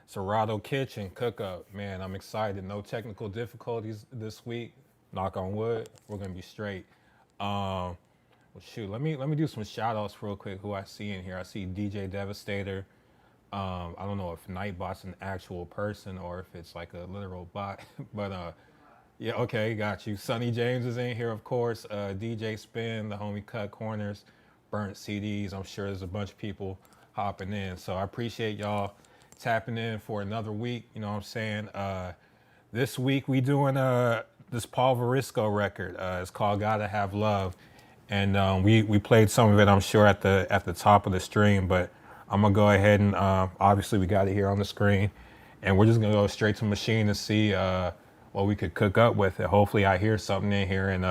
Serato kitchen cook up. Man, I'm excited. No technical difficulties this week. Knock on wood. We're gonna be straight. Um, well, shoot, let me do some shout outs real quick. Who I see in here? I see DJ Devastator. I don't know if Nightbot's an actual person or if it's like a literal bot, but yeah, okay, got you. Sonny James is in here, of course. DJ Spin, the homie Cut Corners, Burnt CDs. I'm sure there's a bunch of people hopping in. So I appreciate y'all tapping in for another week. You know what I'm saying? This week we doing this Paul Varisco record. It's called "Gotta Have Love," and we played some of it. I'm sure at the top of the stream, but I'm gonna go ahead and obviously we got it here on the screen, and we're just gonna go straight to machine to see what we could cook up with it. Hopefully, I hear something in here, and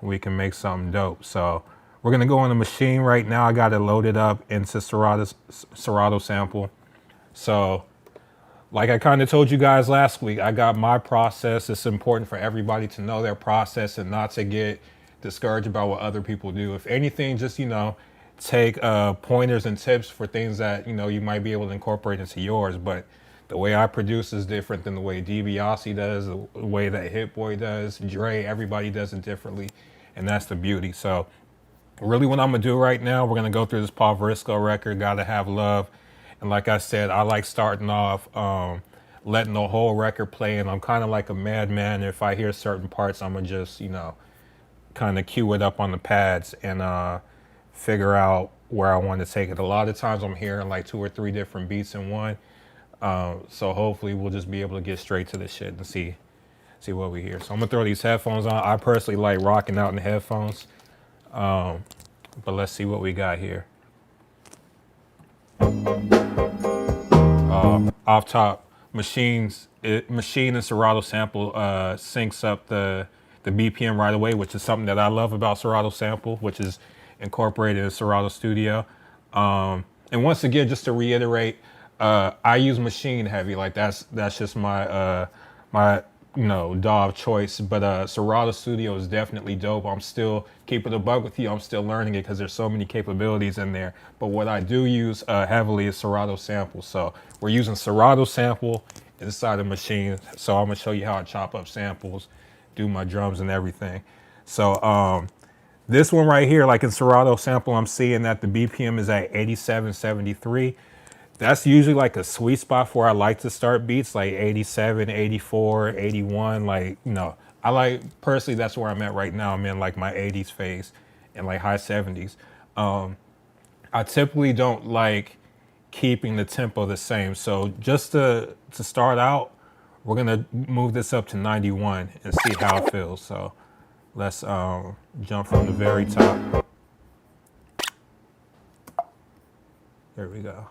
we can make something dope. So we're gonna go on the machine right now. I got it loaded up into Serato sample. So, like I kind of told you guys last week, I got my process. It's important for everybody to know their process and not to get discouraged about what other people do. If anything, just take pointers and tips for things that you might be able to incorporate into yours. But the way I produce is different than the way DiBiase does, the way that Hit Boy does, Dre. Everybody does it differently, and that's the beauty. So, really, what I'm gonna do right now, we're gonna go through this Paul Varisco record, "Gotta Have Love." And like I said, I like starting off letting the whole record play, and I'm kind of like a madman. If I hear certain parts, I'm gonna just kind of cue it up on the pads and figure out where I want to take it. A lot of times I'm hearing like 2 or 3 different beats in one, so hopefully we'll just be able to get straight to the shit and see what we hear. So I'm gonna throw these headphones on. I personally like rocking out in the headphones, but let's see what we got here. Off top, machine and Serato sample syncs up the BPM right away, which is something that I love about Serato sample, which is incorporated in Serato Studio. And once again, just to reiterate, I use machine heavy. Like that's just my DAW of choice. But Serato Studio is definitely dope. I'm still keeping a bug with you. I'm still learning it because there's so many capabilities in there. But what I do use heavily is Serato sample. So we're using Serato sample inside the machine. So I'm gonna show you how I chop up samples, do my drums and everything. So this one right here, like in Serato sample, I'm seeing that the BPM is at 87.73. That's usually like a sweet spot for where I like to start beats, like 87, 84, 81. I like, personally, that's where I'm at right now. I'm in like my 80s phase and like high 70s. I typically don't like keeping the tempo the same. So just to start out, we're gonna move this up to 91 and see how it feels. So let's jump from the very top. There we go.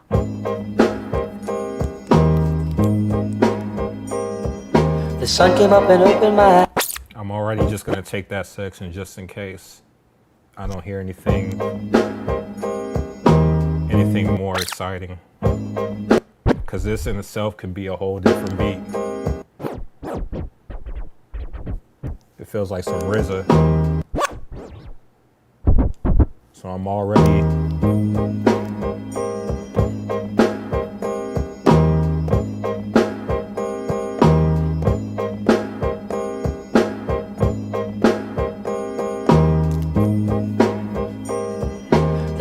The sun came up and opened my eyes. I'm already just gonna take that section just in case I don't hear anything more exciting. Because this in itself could be a whole different beat. It feels like some RZA. So I'm already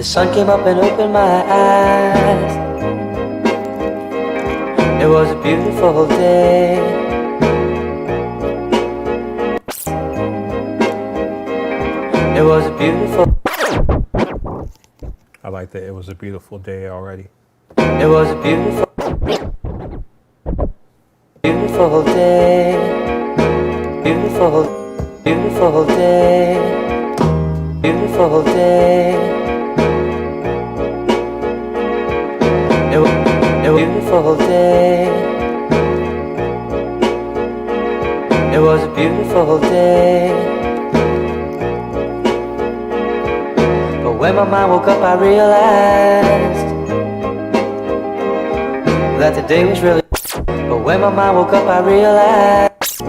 The sun came up and opened my eyes. It was a beautiful day. It was a beautiful. I like that. It was a beautiful day already. It was a beautiful day. Beautiful day. Beautiful day. It was a beautiful day. It was a beautiful day. But when my mind woke up, I realized that the day was really. But when my mind woke up, I realized.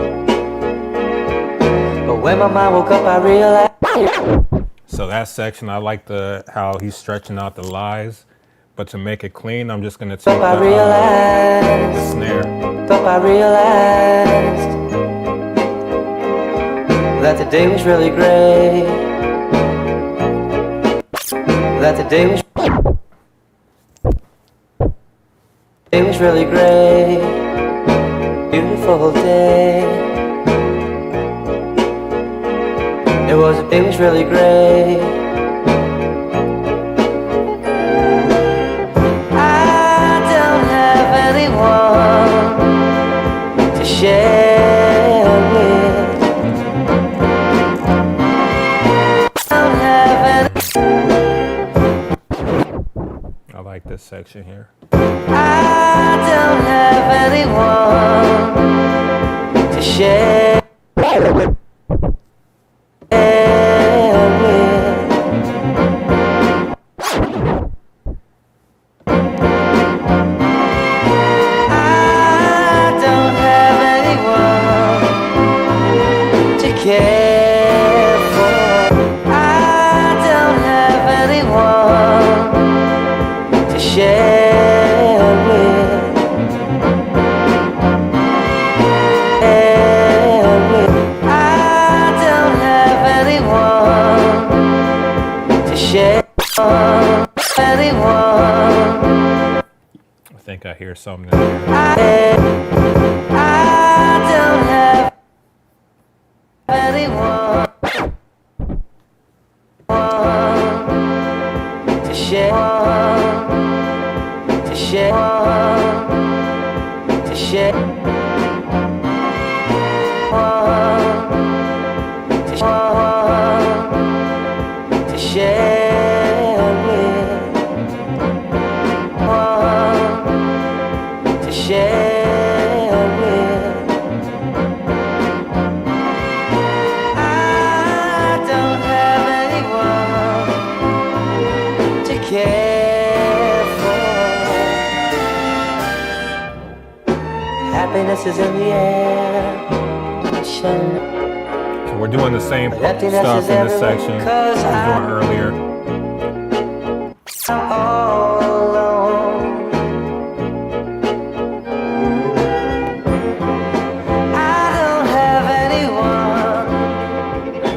But when my mind woke up, I realized. So that section, I like how he's stretching out the lies But to make it clean, I'm just gonna take But I the realized, snare. but I realized that the day was really great. That the day was really great. Beautiful day. It was really great. I don't have anyone to share with. I don't have I like this section here. I don't have anyone to share with. I don't have anyone to care for. I don't have anyone to share with. I don't have anyone to share. Anyone. I think I hear something in here. I don't have anyone to share. To share. To share. To share with. To share with. I don't have anyone to care for. Happiness is in the air. So we're doing the same stuff in this section we were doing earlier. All alone. I don't have anyone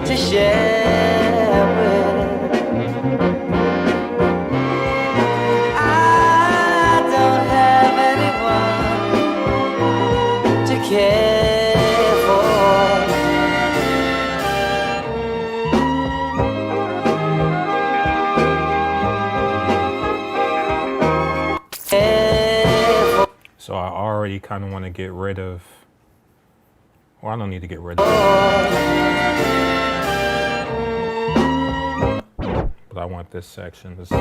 to share with. I don't have anyone to care for. So I already kind of want to get rid of, well, I don't need to get rid of it. But I want this section to see.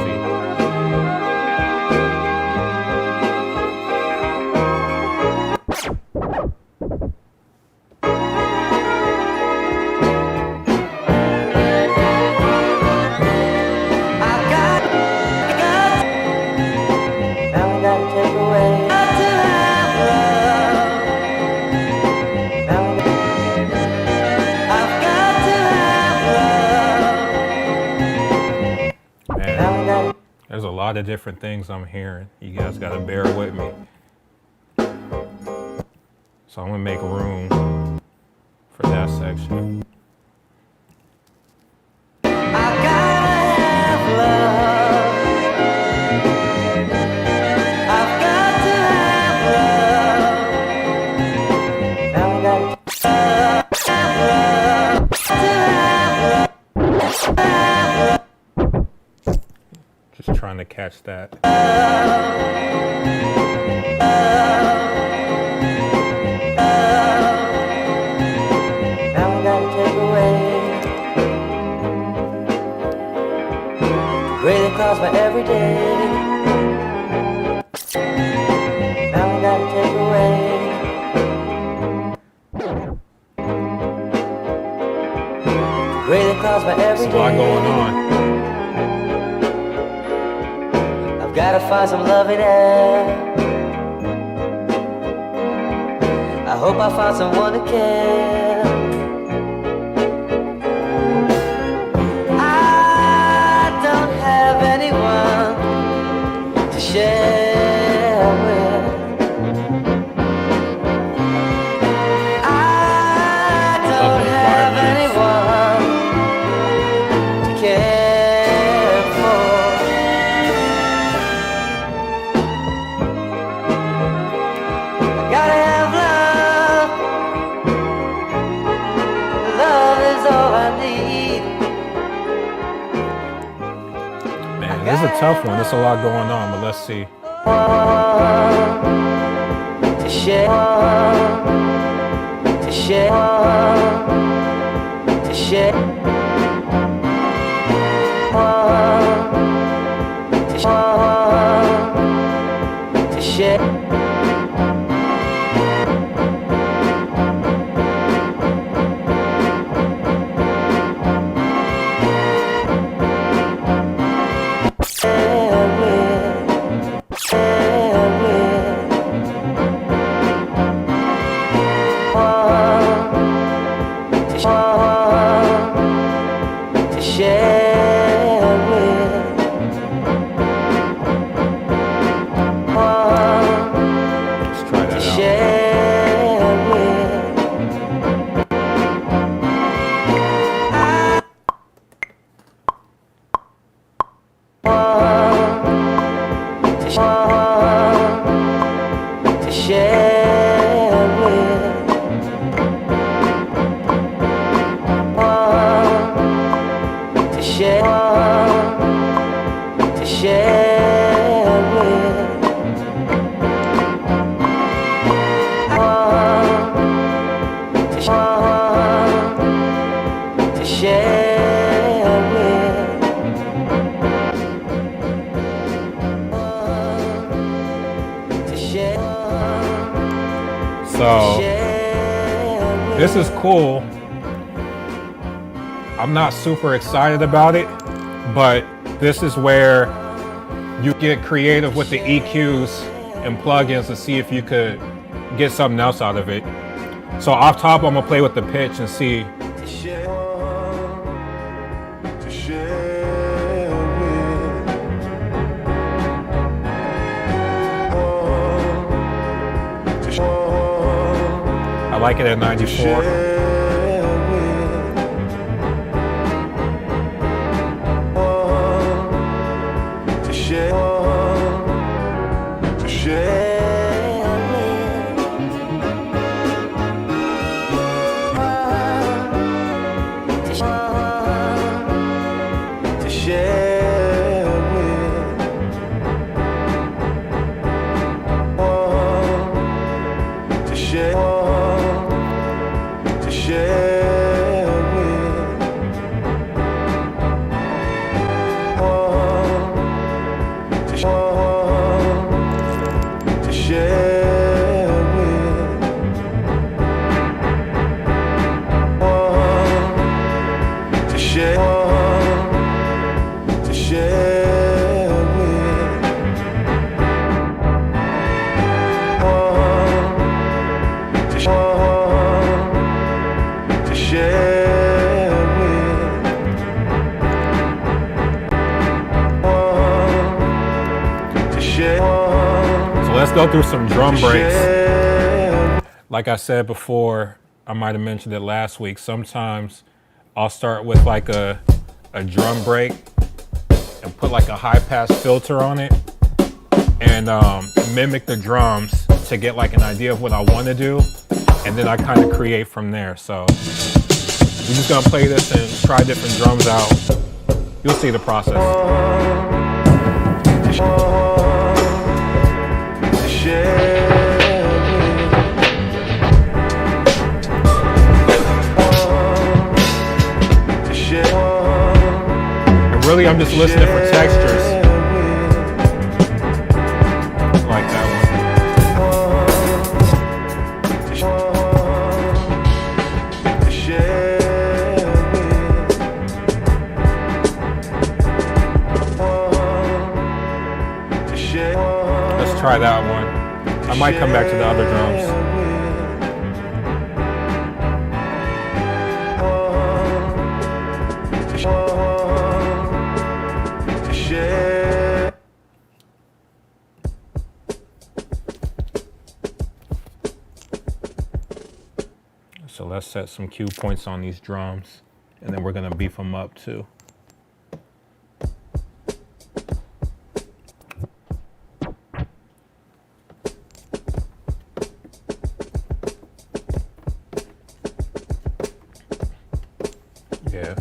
There's a lot of different things I'm hearing. You guys gotta bear with me. So I'm gonna make room for that section. Just trying to catch that. Great across my everyday. Now I gotta take away. Great across my everyday. There's a lot going on. I've gotta find some loving air. I hope I find someone to care. share with. I don't have anyone to care for. I gotta have love. Love is all I need. Man, this is a tough one. There's a lot going on, but let's see. To share, to share, to share, to share. Let's try that out. So this is cool. I'm not super excited about it, but this is where you get creative with the EQs and plugins to see if you could get something else out of it. So off top, I'm gonna play with the pitch and see. I like it at 94. Let's go through some drum breaks. Like I said before, I might have mentioned it last week. Sometimes I'll start with like a drum break and put like a high pass filter on it and mimic the drums to get like an idea of what I want to do. And then I kind of create from there. So we're just gonna play this and try different drums out. You'll see the process. And really, I'm just listening for textures. Like that one. Let's try that one. I might come back to the other drums. So let's set some cue points on these drums, and then we're gonna beef them up too. Yeah.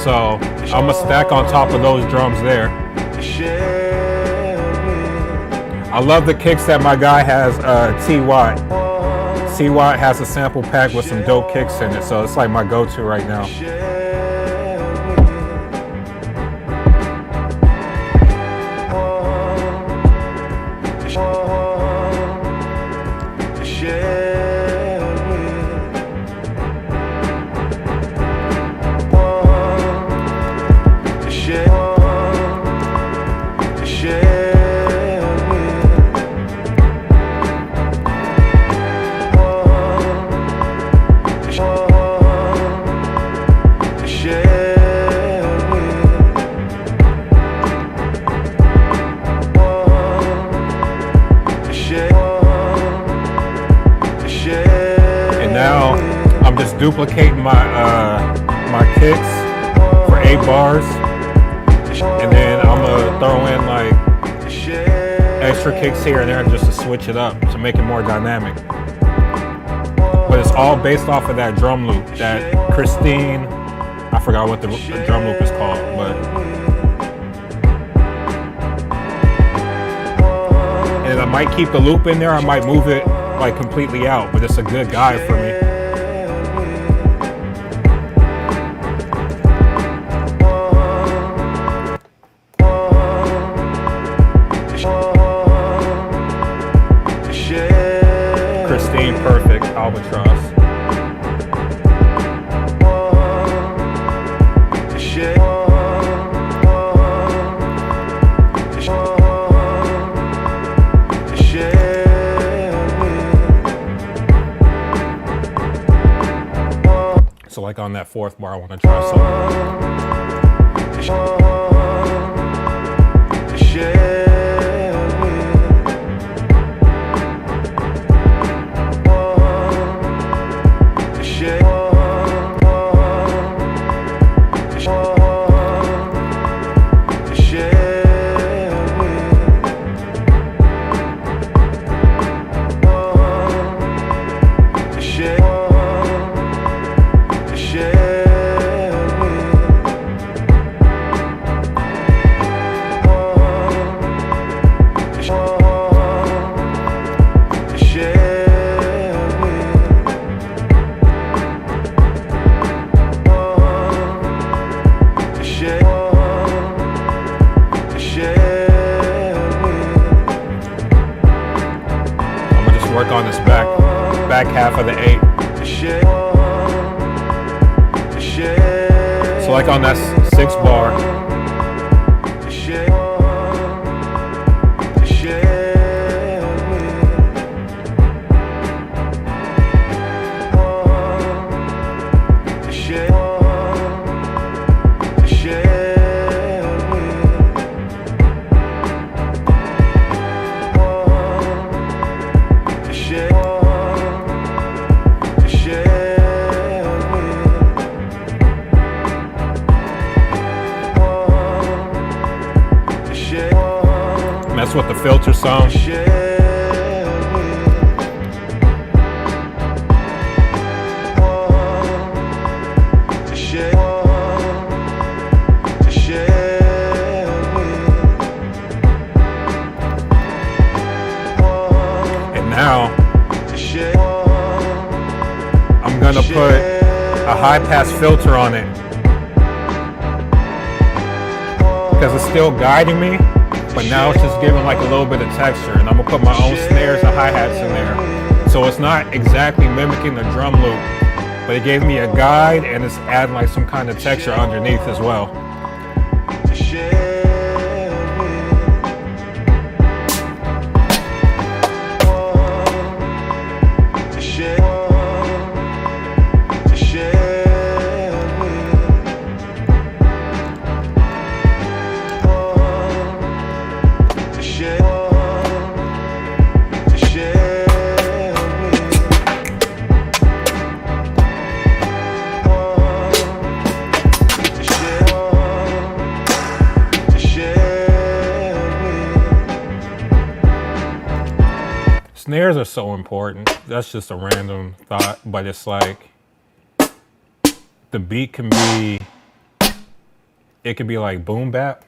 So I'm gonna stack on top of those drums there. I love the kicks that my guy has, T-Watt. T-Watt has a sample pack with some dope kicks in it, so it's like my go-to right now. Duplicating my kicks for 8 bars, and then I'm gonna throw in like extra kicks here and there just to switch it up to make it more dynamic. But it's all based off of that drum loop, that Christine, I forgot what the drum loop is called, but and I might keep the loop in there, I might move it like completely out, but it's a good guide for me. Perfect albatross. So like on that 4th bar, I want to try something. Work on this back half of the 8. So like on that 6 bar, mess with the filter some. And now I'm gonna put a high pass filter on it because it's still guiding me. But now it's just giving like a little bit of texture, and I'm gonna put my own snares and hi-hats in there So it's not exactly mimicking the drum loop, but it gave me a guide and it's adding like some kind of texture underneath as well. Snares are so important. That's just a random thought, but it's like the beat can be, it could be like boom bap.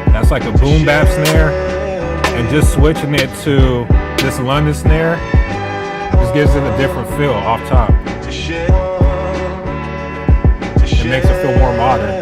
That's like a boom bap snare, and just switching it to this London snare just gives it a different feel off top. It makes it feel more modern.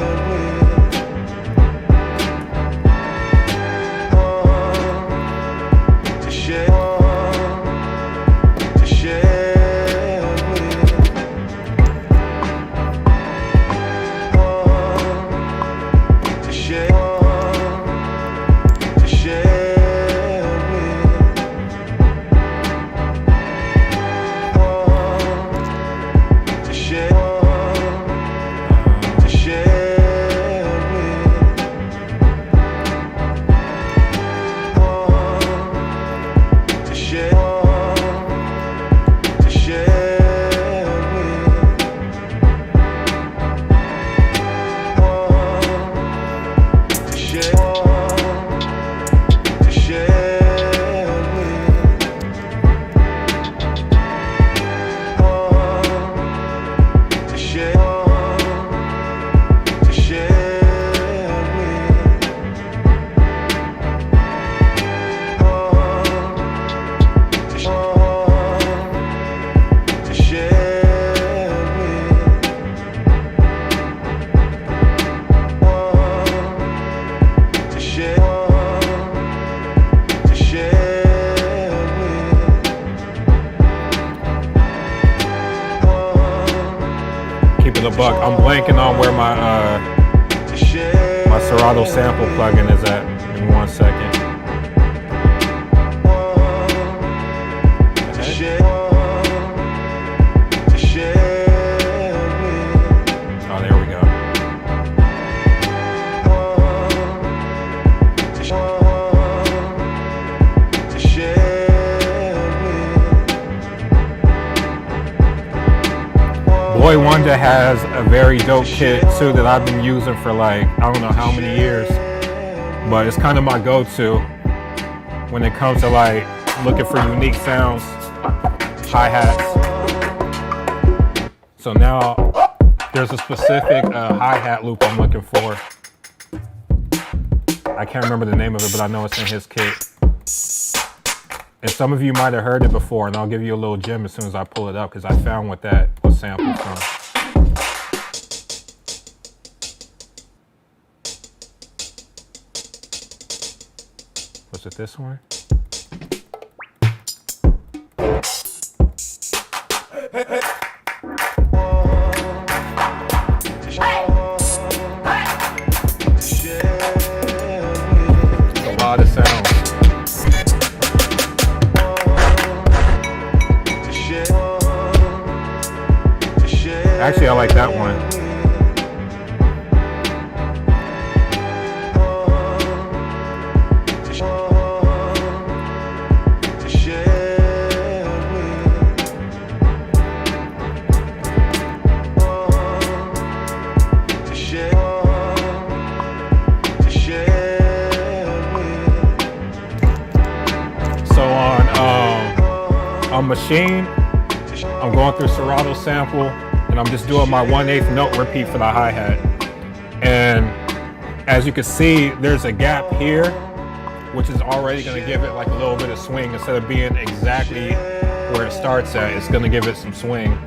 The buck. I'm blanking on where my my Serato sample plugin is at. Give me 1 second. Oh, there we go. Boy Wonder has a very dope kit too that I've been using for like, I don't know how many years, but it's kind of my go-to when it comes to like looking for unique sounds, hi-hats. So now there's a specific hi-hat loop I'm looking for. I can't remember the name of it, but I know it's in his kit. And some of you might have heard it before, and I'll give you a little gem as soon as I pull it up, because I found what that was sampled from. Was it this one? A lot of sounds. Actually, I like that one. So on Machine, I'm going through Serato sample, and I'm just doing my 1/8 note repeat for the hi-hat. And as you can see, there's a gap here, which is already gonna give it like a little bit of swing. Instead of being exactly where it starts at, it's gonna give it some swing.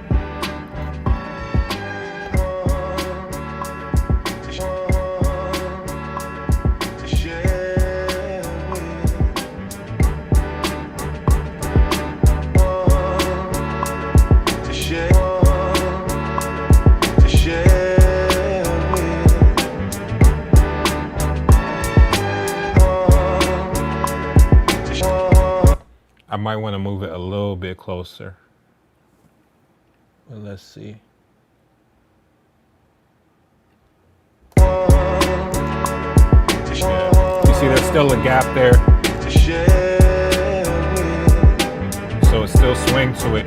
I might want to move it a little bit closer. But let's see. Yeah. You see there's still a gap there. So it still swing to it.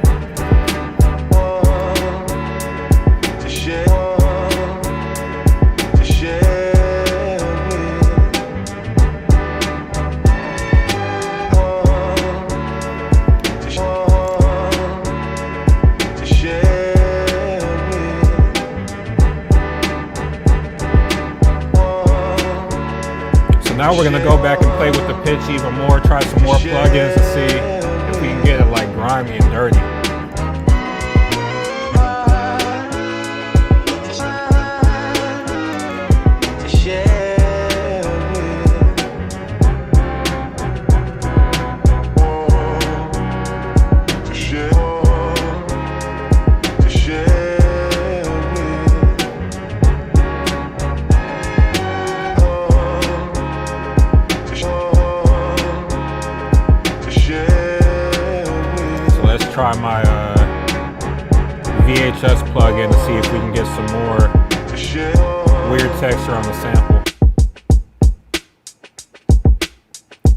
Now we're gonna go back and play with the pitch even more, try some more plugins to see if we can get it like grimy and dirty. Try my VHS plugin to see if we can get some more weird texture on the sample.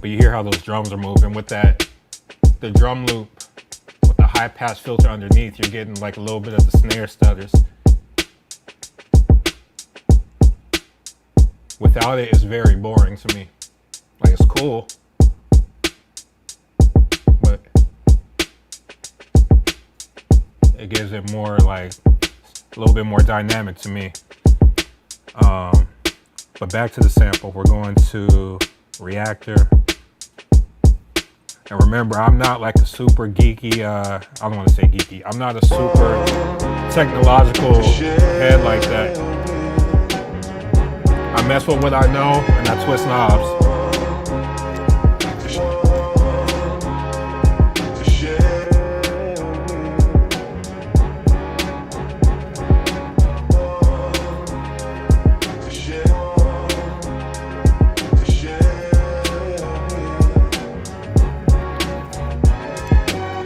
But you hear how those drums are moving with that, the drum loop with the high pass filter underneath, you're getting like a little bit of the snare stutters. Without it, it's very boring to me. Like, it's cool, but it gives it more, like, a little bit more dynamic to me. But back to the sample, we're going to Reactor. And remember, I'm not like a super geeky, I don't want to say geeky, I'm not a super technological head like that. I mess with what I know and I twist knobs.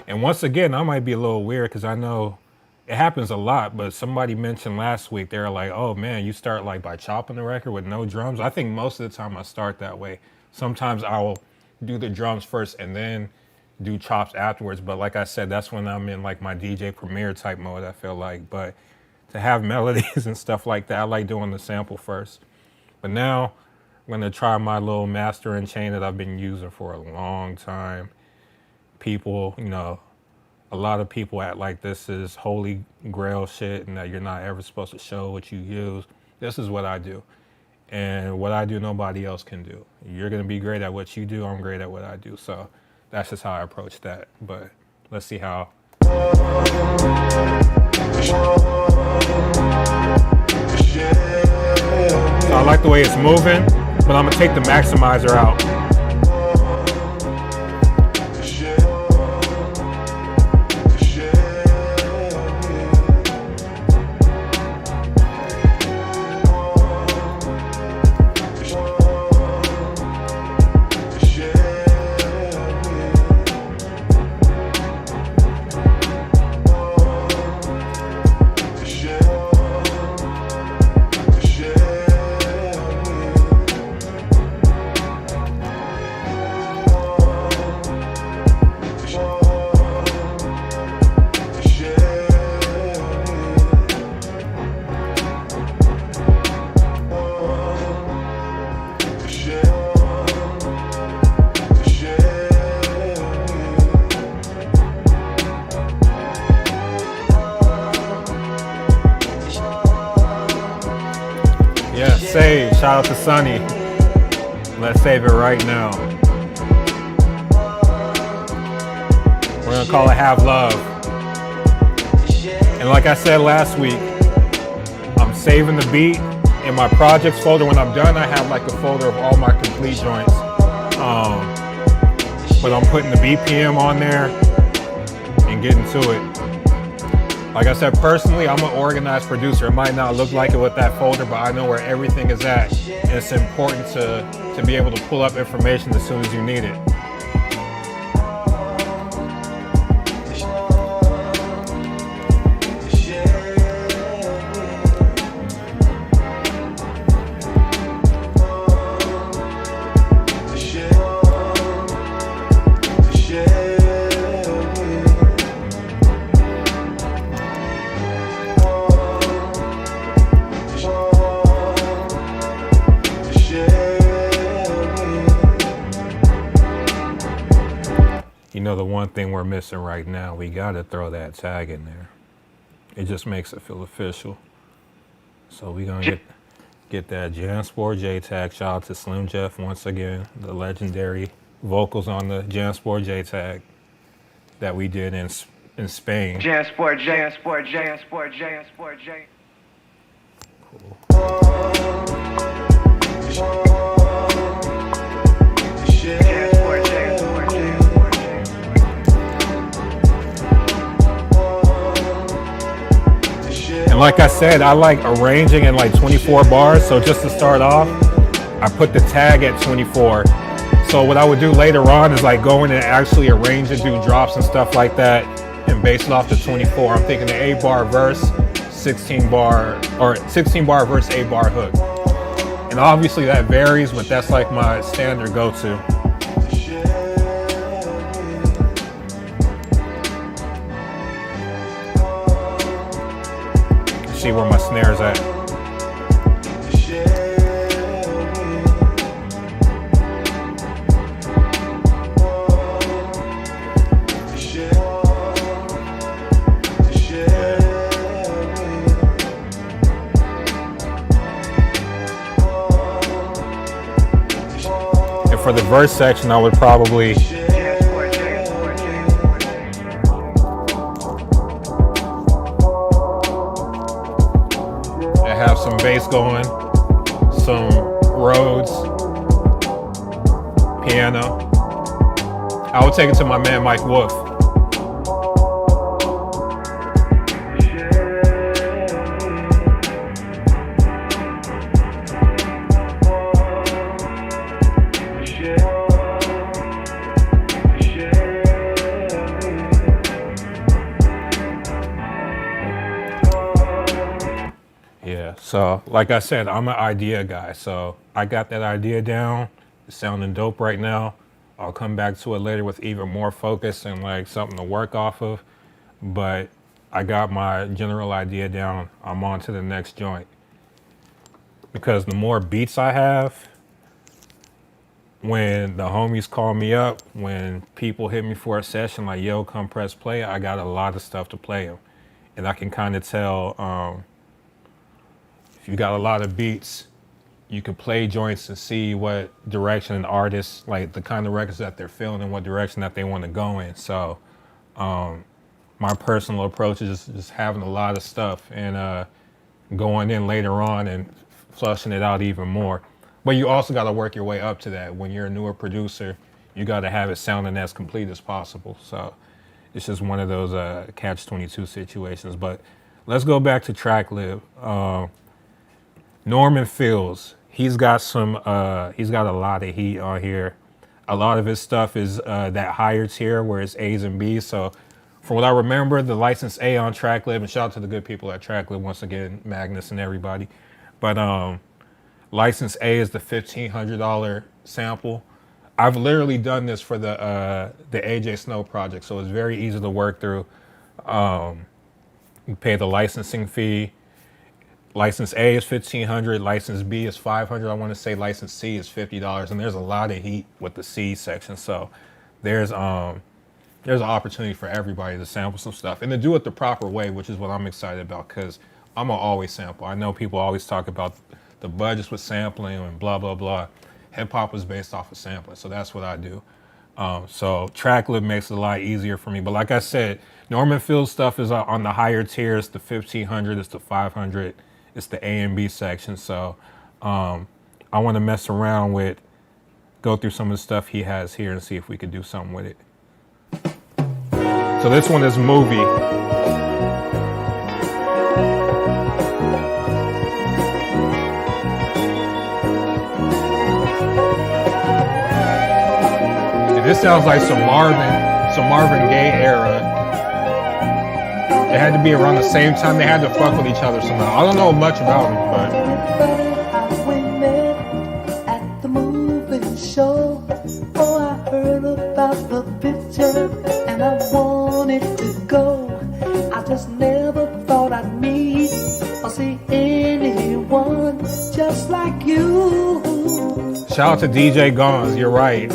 And once again, I might be a little weird because I know it happens a lot, but somebody mentioned last week, they were like, oh man, you start like by chopping the record with no drums. I think most of the time I start that way. Sometimes I'll do the drums first and then do chops afterwards. But like I said, that's when I'm in like my DJ Premiere type mode, I feel like. But to have melodies and stuff like that, I like doing the sample first. But now I'm gonna try my little mastering chain that I've been using for a long time. People, you know, a lot of people act like this is holy grail shit and that you're not ever supposed to show what you use. This is what I do. And what I do, nobody else can do. You're gonna be great at what you do, I'm great at what I do. So that's just how I approach that. But let's see how. So I like the way it's moving, but I'm gonna take the maximizer out. Yeah, save. Shout out to Sunny. Let's save it right now. We're gonna call it Have Love. And like I said last week, I'm saving the beat in my projects folder. When I'm done, I have like a folder of all my complete joints. But I'm putting the BPM on there and getting to it. Like I said, personally, I'm an organized producer. It might not look like it with that folder, but I know where everything is at. And it's important to be able to pull up information as soon as you need it. know, the one thing we're missing right now, we got to throw that tag in there. It just makes it feel official. So we're going to get that Jansport J tag. Shout out to Slim Jeff once again, the legendary vocals on the Jansport J tag that we did in Spain. Jansport J, Jansport J, Jansport J, Jansport J. And like I said, I like arranging in like 24 bars. So just to start off, I put the tag at 24. So what I would do later on is like go in and actually arrange and do drops and stuff like that and base it off the 24. I'm thinking an 8-bar verse, 16 bar verse, 8-bar hook. And obviously that varies, but that's like my standard go-to. See where my snare's at. And for the verse section, I would probably have some bass going, some Rhodes, piano. I would take it to my man Mike Wolf. Yeah, so like I said, I'm an idea guy. So I got that idea down. It's sounding dope right now. I'll come back to it later with even more focus and like something to work off of. But I got my general idea down. I'm on to the next joint. Because the more beats I have, when the homies call me up, when people hit me for a session like, yo, come press play, I got a lot of stuff to play them. And I can kind of tell, if you got a lot of beats, you can play joints and see what direction an artist, like the kind of records that they're feeling and what direction that they want to go in. So my personal approach is just having a lot of stuff and going in later on and flushing it out even more. But you also got to work your way up to that. When you're a newer producer, you got to have it sounding as complete as possible. So it's just one of those catch-22 situations. But let's go back to Tracklib. Norman Fields, he's got a lot of heat on here. A lot of his stuff is that higher tier where it's A's and B's. So from what I remember, the license A on Tracklib, and shout out to the good people at Tracklib once again, Magnus and everybody. But license A is the $1,500 sample. I've literally done this for the AJ Snow project, so it's very easy to work through. You pay the licensing fee. License A is $1,500, license B is $500. I want to say license C is $50, and there's a lot of heat with the C section. So there's an opportunity for everybody to sample some stuff and to do it the proper way, which is what I'm excited about because I'm gonna always sample. I know people always talk about the budgets with sampling and blah blah blah. Hip hop was based off of sampling, so that's what I do. So Tracklib makes it a lot easier for me. But like I said, Norman Fields stuff is on the higher tiers. The 1,500, it's the 500. It's the A and B section. So I want to mess around with, go through some of the stuff he has here and see if we could do something with it. So this one is Movie. And this sounds like some Marvin Gaye era. They had to be around the same time. They had to fuck with each other somehow. I don't know much about them, but We met at the movie show. Oh, I heard about the picture and I wanted to go. I just never thought I'd meet or see anyone just like you. shout out to DJ Gons. You're right.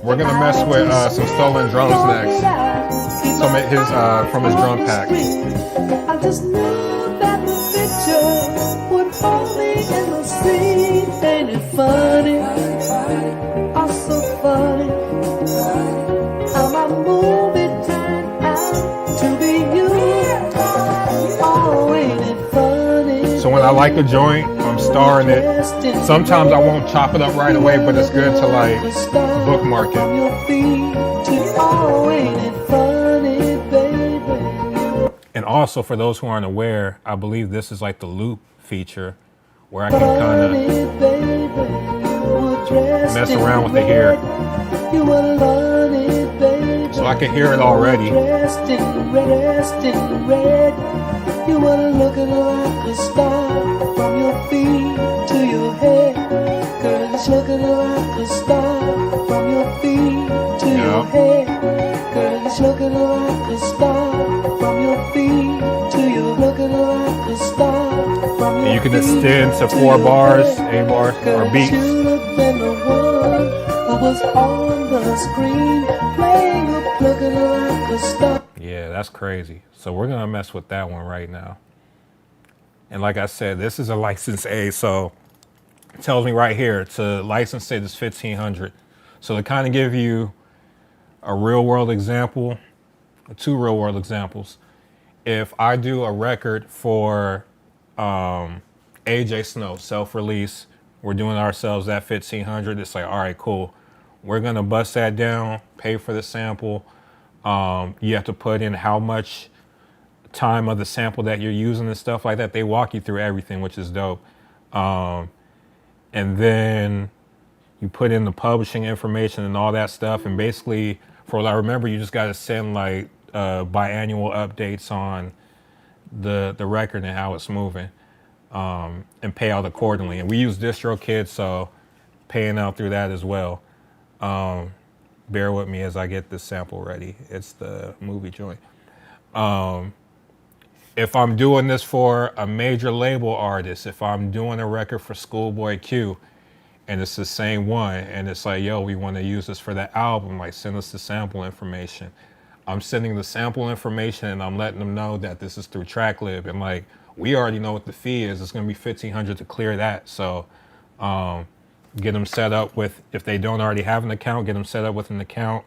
We're gonna mess with some stolen drums next. Some of his from his drum pack. I just knew that the picture would hold me in the scene. Ain't it funny? Oh, so funny. How my movie turned out to be you. Oh, ain't it funny? So when I like a joint, I'm starring it. Sometimes I won't chop it up right away, but it's good to like bookmark it. Oh, ain't it funny, baby? And also for those who aren't aware, I believe this is like the loop feature where I can kind of mess around with the hair. So I can hear it already. Dressed in red, you were looking like a star from your feet to your head. Girl, it's looking like a star from your feet to your head. Girl, it's looking like a star from your feet to your looking like a star from your And you can extend to 4 bars, 8 bars, or beats. should have been the one who was on the screen playing up looking like a star. Yeah, that's crazy. So we're gonna mess with that one right now. And like I said, this is a license A, so it tells me right here to license it is $1,500. So to kind of give you a real world example, 2 real world examples. If I do a record for AJ Snow, self-release, we're doing ourselves at $1,500. It's like, all right, cool. We're gonna bust that down, pay for the sample. You have to put in how much time of the sample that you're using and stuff like that. They walk you through everything, which is dope. And then you put in the publishing information and all that stuff. And basically, for what I remember, you just got to send like biannual updates on the record and how it's moving, and pay out accordingly. And we use DistroKid, so paying out through that as well. Bear with me as I get this sample ready. It's the movie joint. If I'm doing this for a major label artist, if I'm doing a record for Schoolboy Q, and it's the same one, and it's like, yo, we want to use this for that album, like send us the sample information. I'm sending the sample information and I'm letting them know that this is through Tracklib, and like, we already know what the fee is. It's gonna be $1,500 to clear that. So get them set up with, if they don't already have an account, get them set up with an account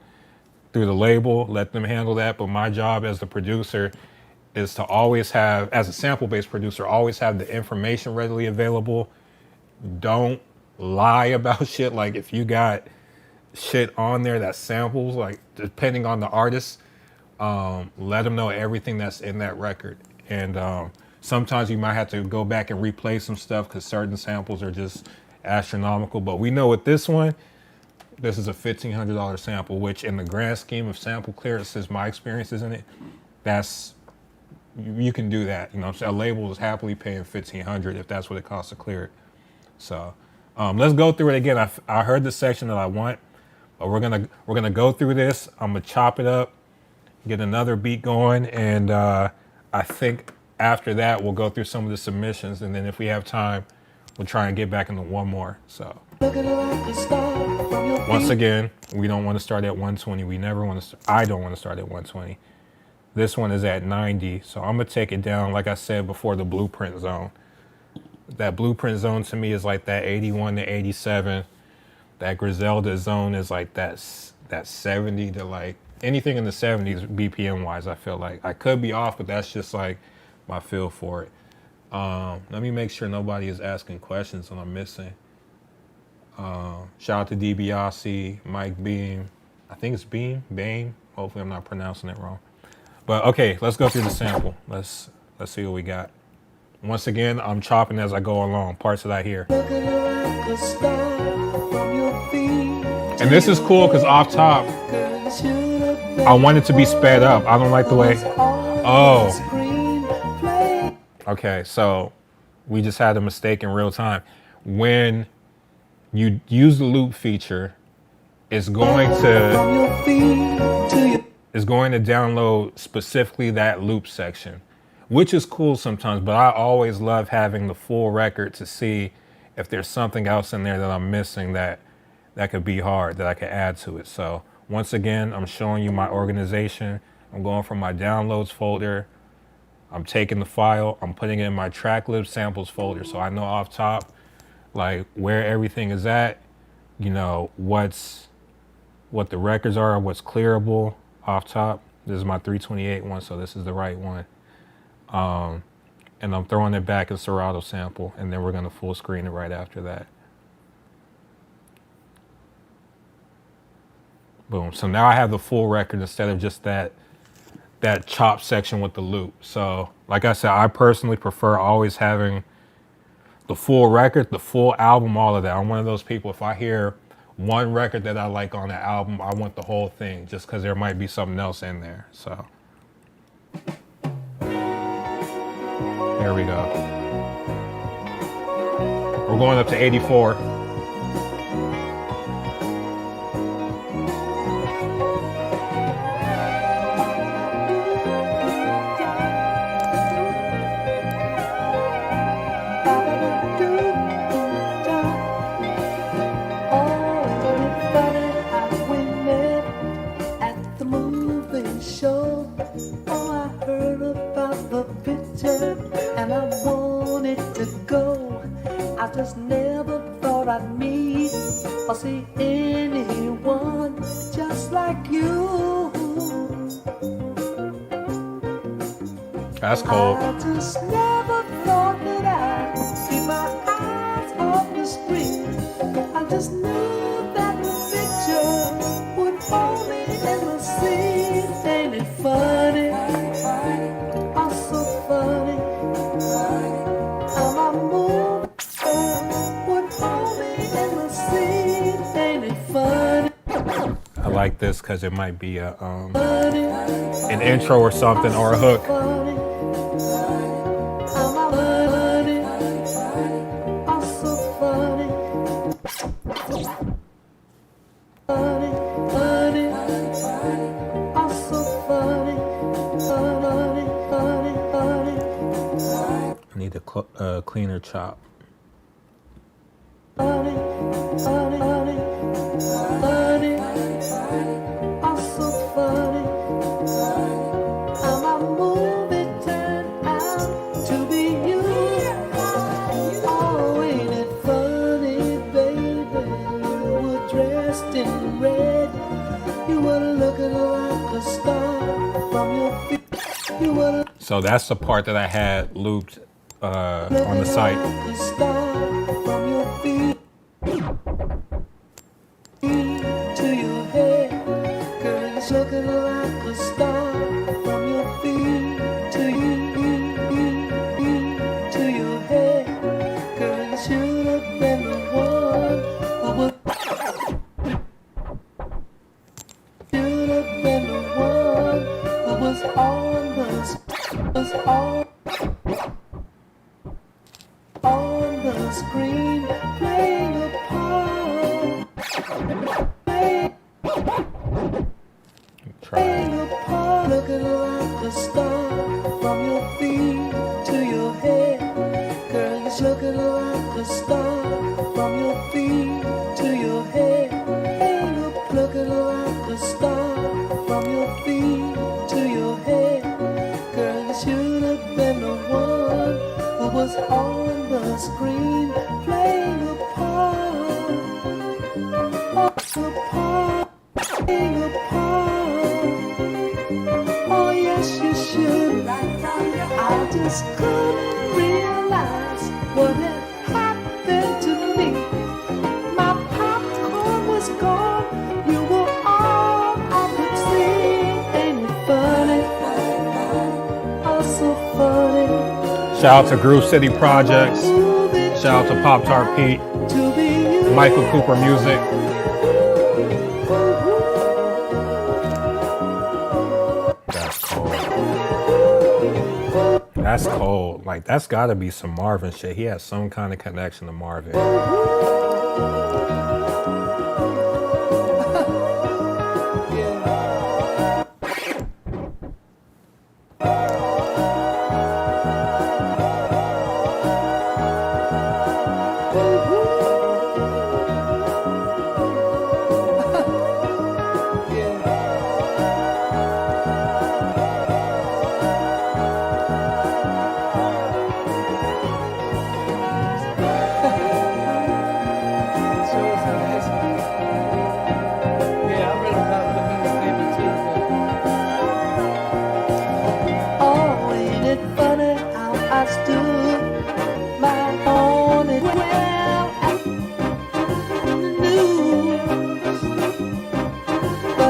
through the label, let them handle that. But my job as the producer is to always have, as a sample-based producer, always have the information readily available. Don't lie about shit. Like if you got shit on there that samples, like depending on the artist, let them know everything that's in that record. And sometimes you might have to go back and replay some stuff because certain samples are just astronomical. But we know with this one, this is a $1,500 sample, which in the grand scheme of sample clearances, my experiences in it, that's, you can do that. You know what I'm saying? A label is happily paying $1,500 if that's what it costs to clear it. So let's go through it again. I heard the section that I want, but we're gonna go through this. I'm gonna chop it up, get another beat going, and I think after that we'll go through some of the submissions, and then if we have time, we'll try and get back into one more. So once again, we don't want to start at 120. We never want to. I don't want to start at 120. This one is at 90, so I'm gonna take it down, like I said before, the blueprint zone. That blueprint zone to me is like that 81 to 87. That Griselda zone is like that 70 to like anything in the 70s BPM wise. I feel like I could be off, but that's just like my feel for it. Let me make sure nobody is asking questions and I'm missing. Shout out to DiBiase, Mike Beam. I think it's Bame. Hopefully I'm not pronouncing it wrong. But okay, let's go through the sample. Let's see what we got. Once again, I'm chopping as I go along, parts that I hear. And this is cool because off top, I want it to be sped up. I don't like the way, oh. Okay, so we just had a mistake in real time. When you use the loop feature, it's going to download specifically that loop section, which is cool sometimes, but I always love having the full record to see if there's something else in there that I'm missing that that could be hard that I could add to it. So once again, I'm showing you my organization. I'm going from my downloads folder. I'm taking the file, I'm putting it in my Tracklib samples folder. So I know off top, like where everything is at, you know, what the records are, what's clearable off top. This is my 328 one, so this is the right one. And I'm throwing it back in Serato sample, and then we're gonna full screen it right after that. Boom. So now I have the full record instead of just that chop section with the loop. So like I said, I personally prefer always having the full record, the full album, all of that. I'm one of those people, if I hear one record that I like on the album, I want the whole thing just because there might be something else in there. So there we go. We're going up to 84. And I wanted to go. I just never thought I'd meet or see anyone just like you. That's cold. I just never thought that I'd keep my eyes off the screen. I just knew that the picture would hold me in the scene. Ain't it funny? Oh, so funny. How my move would hold me in the scene. Ain't it funny? I like this because it might be a an intro or something or a hook. Funny. How my funny. Oh, so funny. Funny, funny. Oh, so funny. Funny, funny, funny. I need a cleaner chop. Funny, funny, funny. Funny. Oh, so funny. How my movie turned out to be you. Oh, ain't it funny, baby? You were dressed in red. You were looking like a star from your feet. You were So that's the part that I had looped on the looking site. like a star from your feet to your head. Girl, you're looking like a star from your feet to your head. Girl, you should have been the one who would. Should have been the one who was on the screen playing a part. Try it. Looking like a star from your feet to your head. Girl, you're looking like a star from your feet to your head. Looking like a star from your feet to your head. Girl, you should have been the one who was on the screen playing a part. Playing a part. Oh yes, you should. I just couldn't realize what had happened to me. My popcorn was gone. You were all I could see. Ain't it funny? Oh, so funny. Shout out to Groove City Projects. Shout out to Pop Tart Pete, To be you. Michael Cooper Music. That's cold. That's cold. Like, that's gotta be some Marvin shit. He has some kind of connection to Marvin.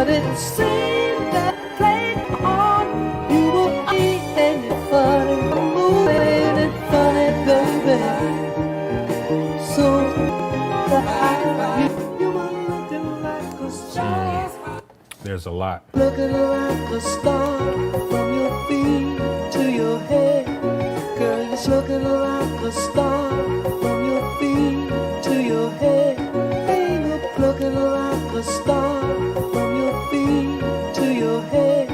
but it seemed that played on you were ain't it funny, ain't it funny, baby? So you were looking like a star, There's a lot. looking like a star from your feet to your head. Girl, you're looking like a star from your feet to your head. Baby, looking like a star from your feet to your head.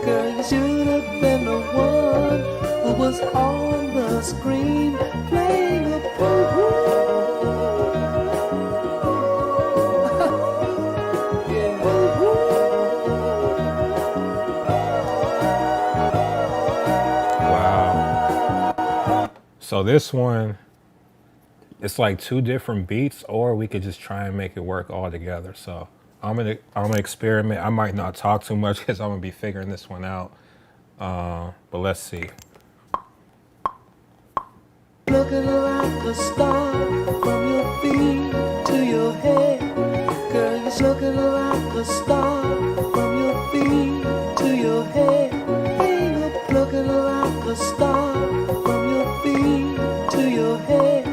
Girl, you should have been the one who was on the screen playing a pool. Wow. So this one, it's like 2 different beats, or we could just try and make it work all together. So I'm gonna experiment. I might not talk too much because I'm gonna be figuring this one out. But let's see. Looking like a star from your feet to your head. Girl, you're looking like a star from your feet to your head. Baby, looking like a star from your feet to your head.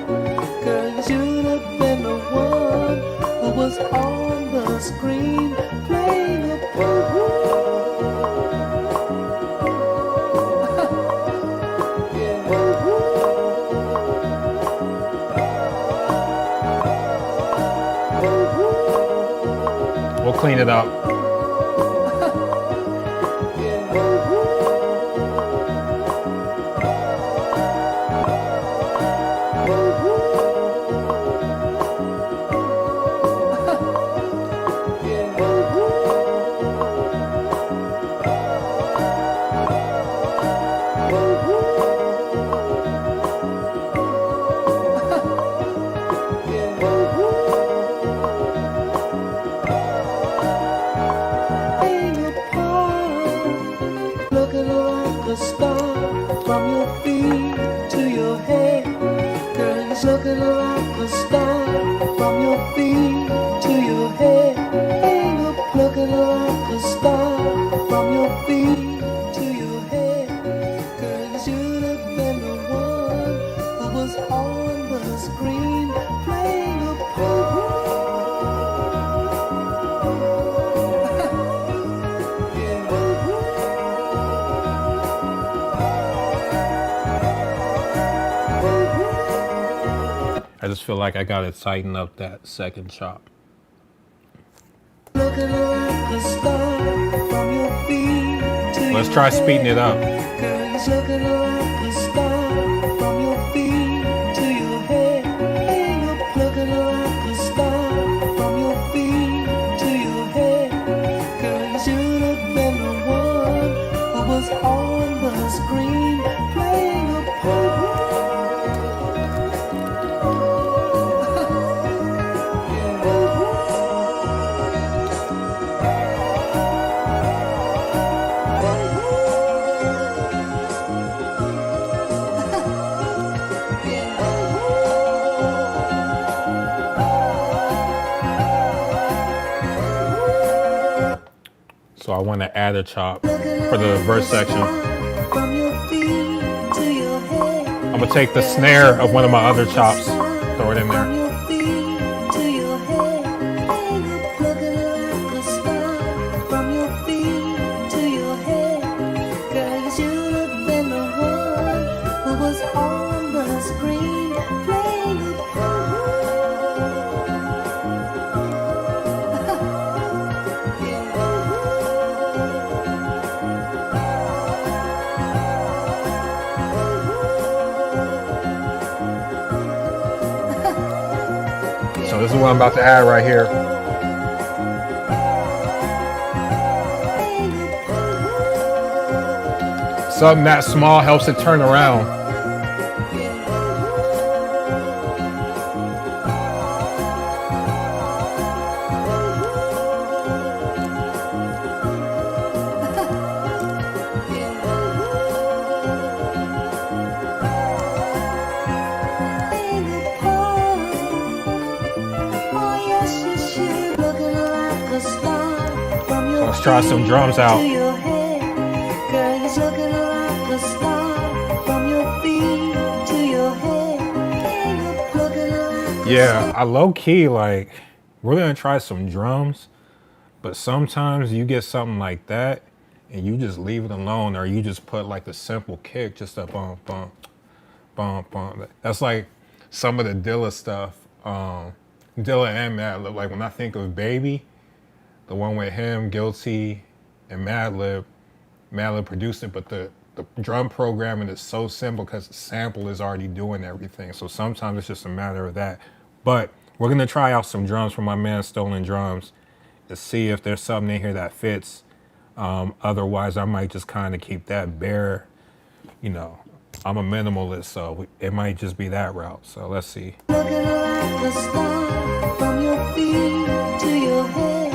Girl, you should have been the one who was on the screen playing a pool. We'll clean it up. Looking like a star from your feet to your head. Girl, you're looking like a star from your feet to your head. Hey, you're looking like a star from your feet to your head. Girl, you should have been the one who was on the screen playing a pool. I just feel like I gotta tighten up that second chop. Looking like a star from your feet to Let's your try head. speeding it up. Girl, you're looking like a star from your feet to your head. Hey, you're looking like a star from your feet to your head. Girl, you should have been the one who was on the screen playing a pool. So I want to add a chop for the verse section. From your feet to your head. I'm gonna take the snare of one of my other chops, throw it in there. From your feet to your head. Hey, you're looking like a star. From your feet to your head. Girl, you should have been the one who was on the screen playing a So this is what I'm about to add right here. Something that small helps it turn around. Oh yes, you should. Looking like a star from your Let's try some drums out. Yeah, I low key like we're gonna try some drums, but sometimes you get something like that and you just leave it alone, or you just put like the simple kick, just a bump, bump, bump, bump. That's like some of the Dilla stuff. Dilla and Madlib. Like when I think of Baby, the one with him, Guilty, and Madlib produced it, but the drum programming is so simple because the sample is already doing everything. So sometimes it's just a matter of that. But we're gonna try out some drums from my man Stolen Drums to see if there's something in here that fits. Otherwise, I might just kind of keep that bare. You know, I'm a minimalist, so it might just be that route. So let's see. Looking like the star from your feet to your head.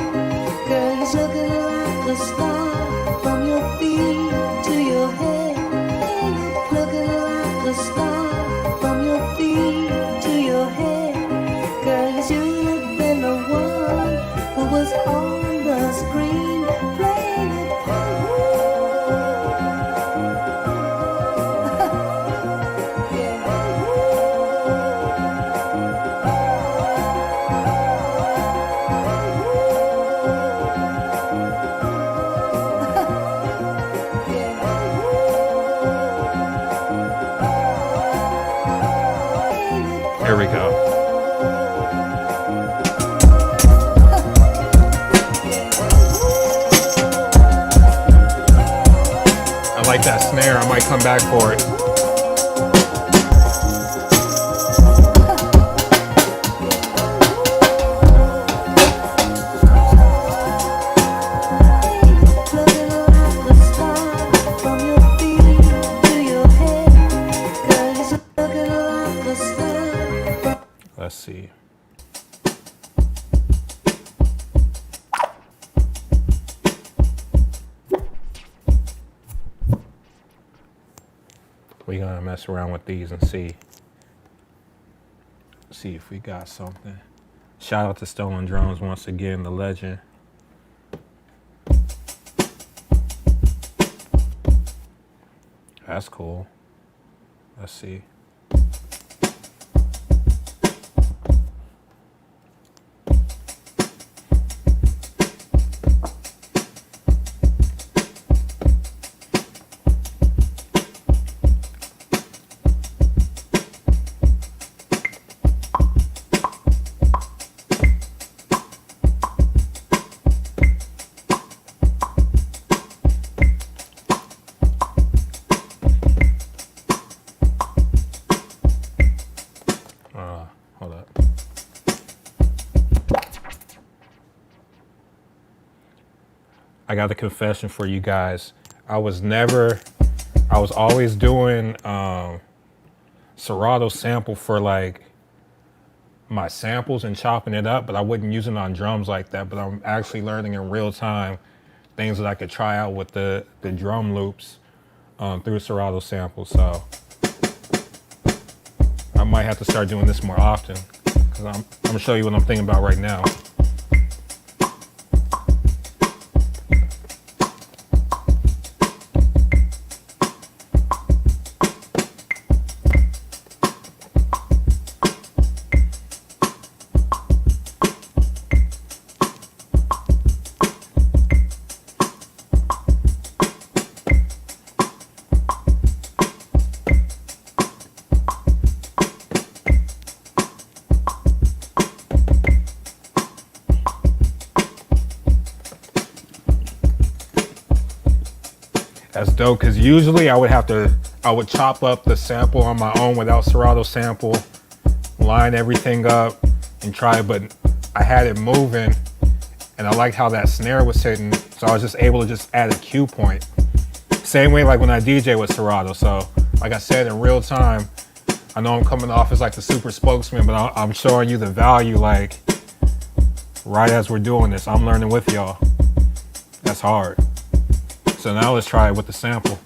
Girl, he's looking like the star from your feet to your head. Looking like the star from your feet to your head. Girl, you should have been the one who was on the screen playing it. Here we go. I like that snare. I might come back for it. Let's see. We're gonna mess around with these and see if we got something. Shout out to Stolen Drums once again, the legend. That's cool. Let's see. Hold up. I got a confession for you guys. I was always doing Serato sample for like my samples and chopping it up, but I wouldn't use it on drums like that. But I'm actually learning in real time things that I could try out with the drum loops through Serato samples. So I might have to start doing this more often, because I'm gonna show you what I'm thinking about right now. That's dope, because usually I would chop up the sample on my own without Serato sample, line everything up and try it, but I had it moving and I liked how that snare was hitting, so I was just able to just add a cue point. Same way like when I DJ with Serato. So like I said, in real time, I know I'm coming off as like the super spokesman, but I'm showing you the value like right as we're doing this. I'm learning with y'all. That's hard. So now let's try it with the sample.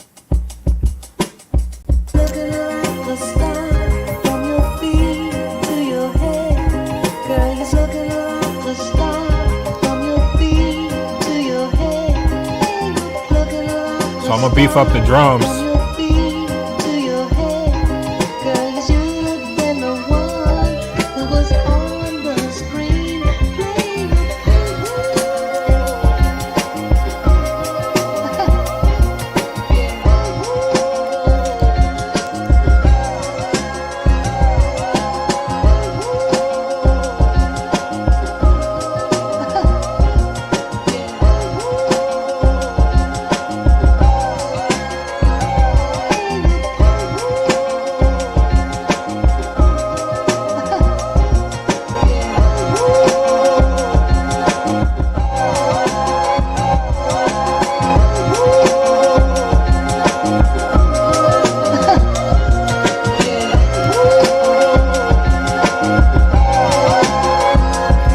Looking like the star from your feet to your head. Girl, he's looking like the star from your feet to your head. So I'm gonna beef up the drums.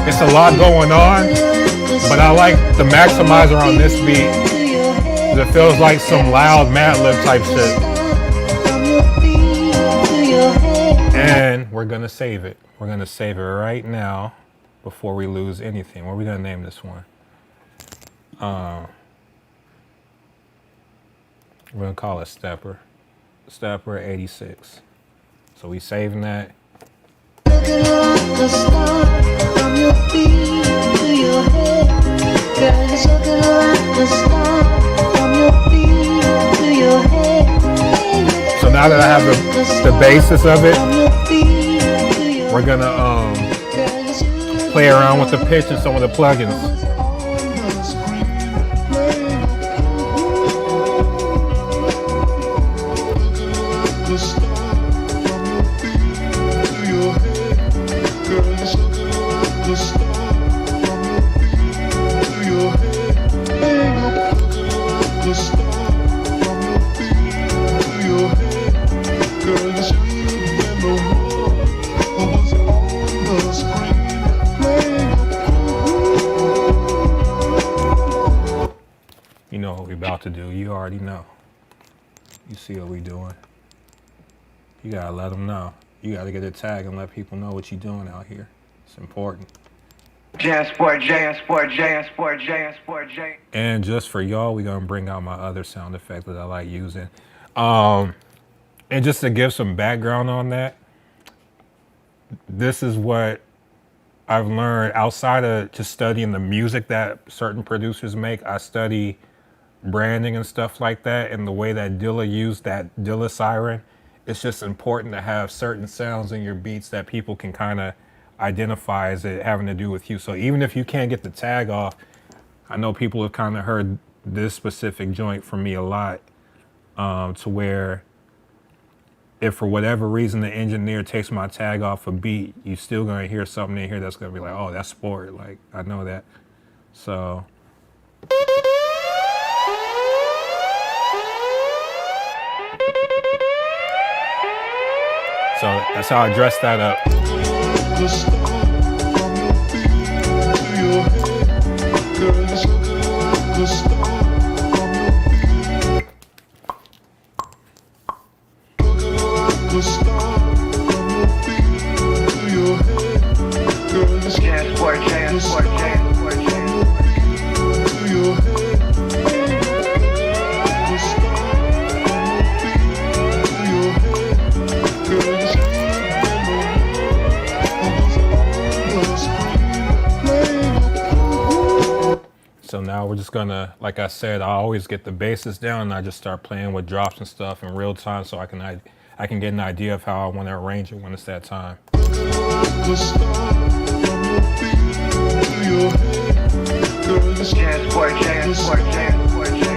It's a lot going on, but I like the maximizer on this beat. It feels like some loud Mad Lib type shit. And we're gonna save it. We're gonna save it right now before we lose anything. What are we gonna name this one? We're gonna call it Stepper. Stepper 86. So we saving that. So now that I have the basis of it, we're gonna play around with the pitch and some of the plugins. You know what we about to do. You already know. You see what we doing. You gotta let them know. You gotta get a tag and let people know what you doing out here. It's important. Jansport J, Jansport J, Jansport J, Jansport J. And just for y'all, we're gonna bring out my other sound effect that I like using. And just to give some background on that, this is what I've learned outside of just studying the music that certain producers make. I study branding and stuff like that, and the way that Dilla used that Dilla siren. It's just important to have certain sounds in your beats that people can kind of identify as it having to do with you. So even if you can't get the tag off, I know people have kind of heard this specific joint from me a lot, to where if for whatever reason the engineer takes my tag off a beat, you still gonna hear something in here that's gonna be like, oh, that's Sport. Like, I know that. So. So that's how I dress that up. Jansport J, Jansport J, Jansport J. So now we're just gonna, like I said, I always get the bases down and I just start playing with drops and stuff in real time so I can get an idea of how I want to arrange it when it's that time. Jansport J, Jansport J, Jansport J.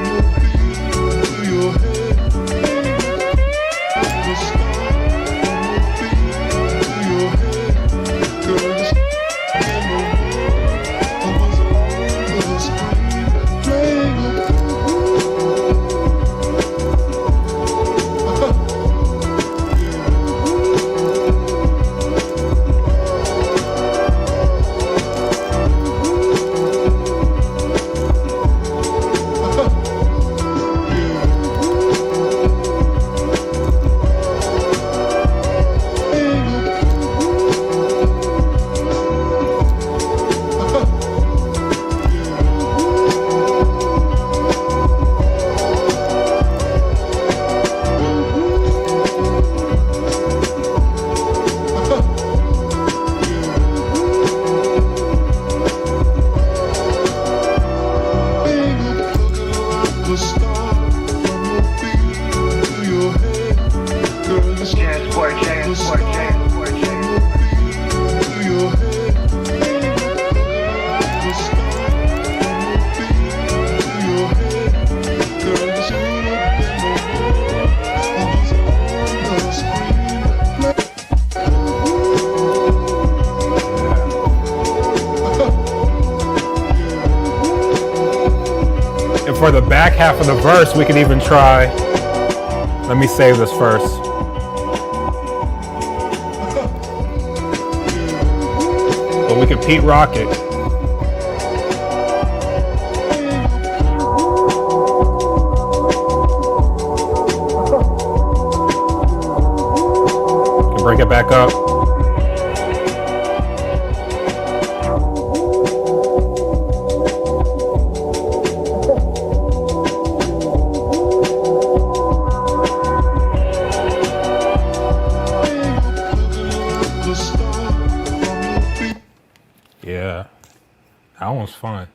for the back half of the verse, we could even try. Let me save this first. But we could Pete Rock it. Bring it back up. Yeah, that one's fun.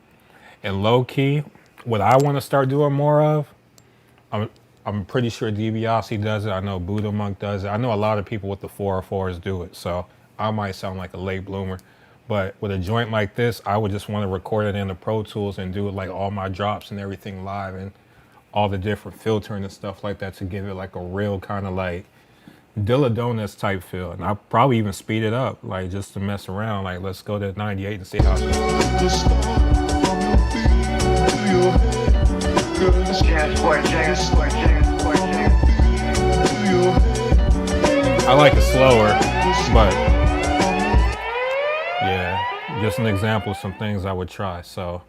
And low key, what I want to start doing more of, I'm pretty sure DiBiase does it. I know Buddha Monk does it. I know a lot of people with the 404s do it. So I might sound like a late bloomer. But with a joint like this, I would just want to record it in the Pro Tools and do it like all my drops and everything live and all the different filtering and stuff like that to give it like a real kind of like Dilla Donuts type feel. And I'll probably even speed it up, like just to mess around. Like let's go to 98 and see how it goes. Jansport J, Jansport J, Jansport J. I like it slower, but yeah, just an example of some things I would try. So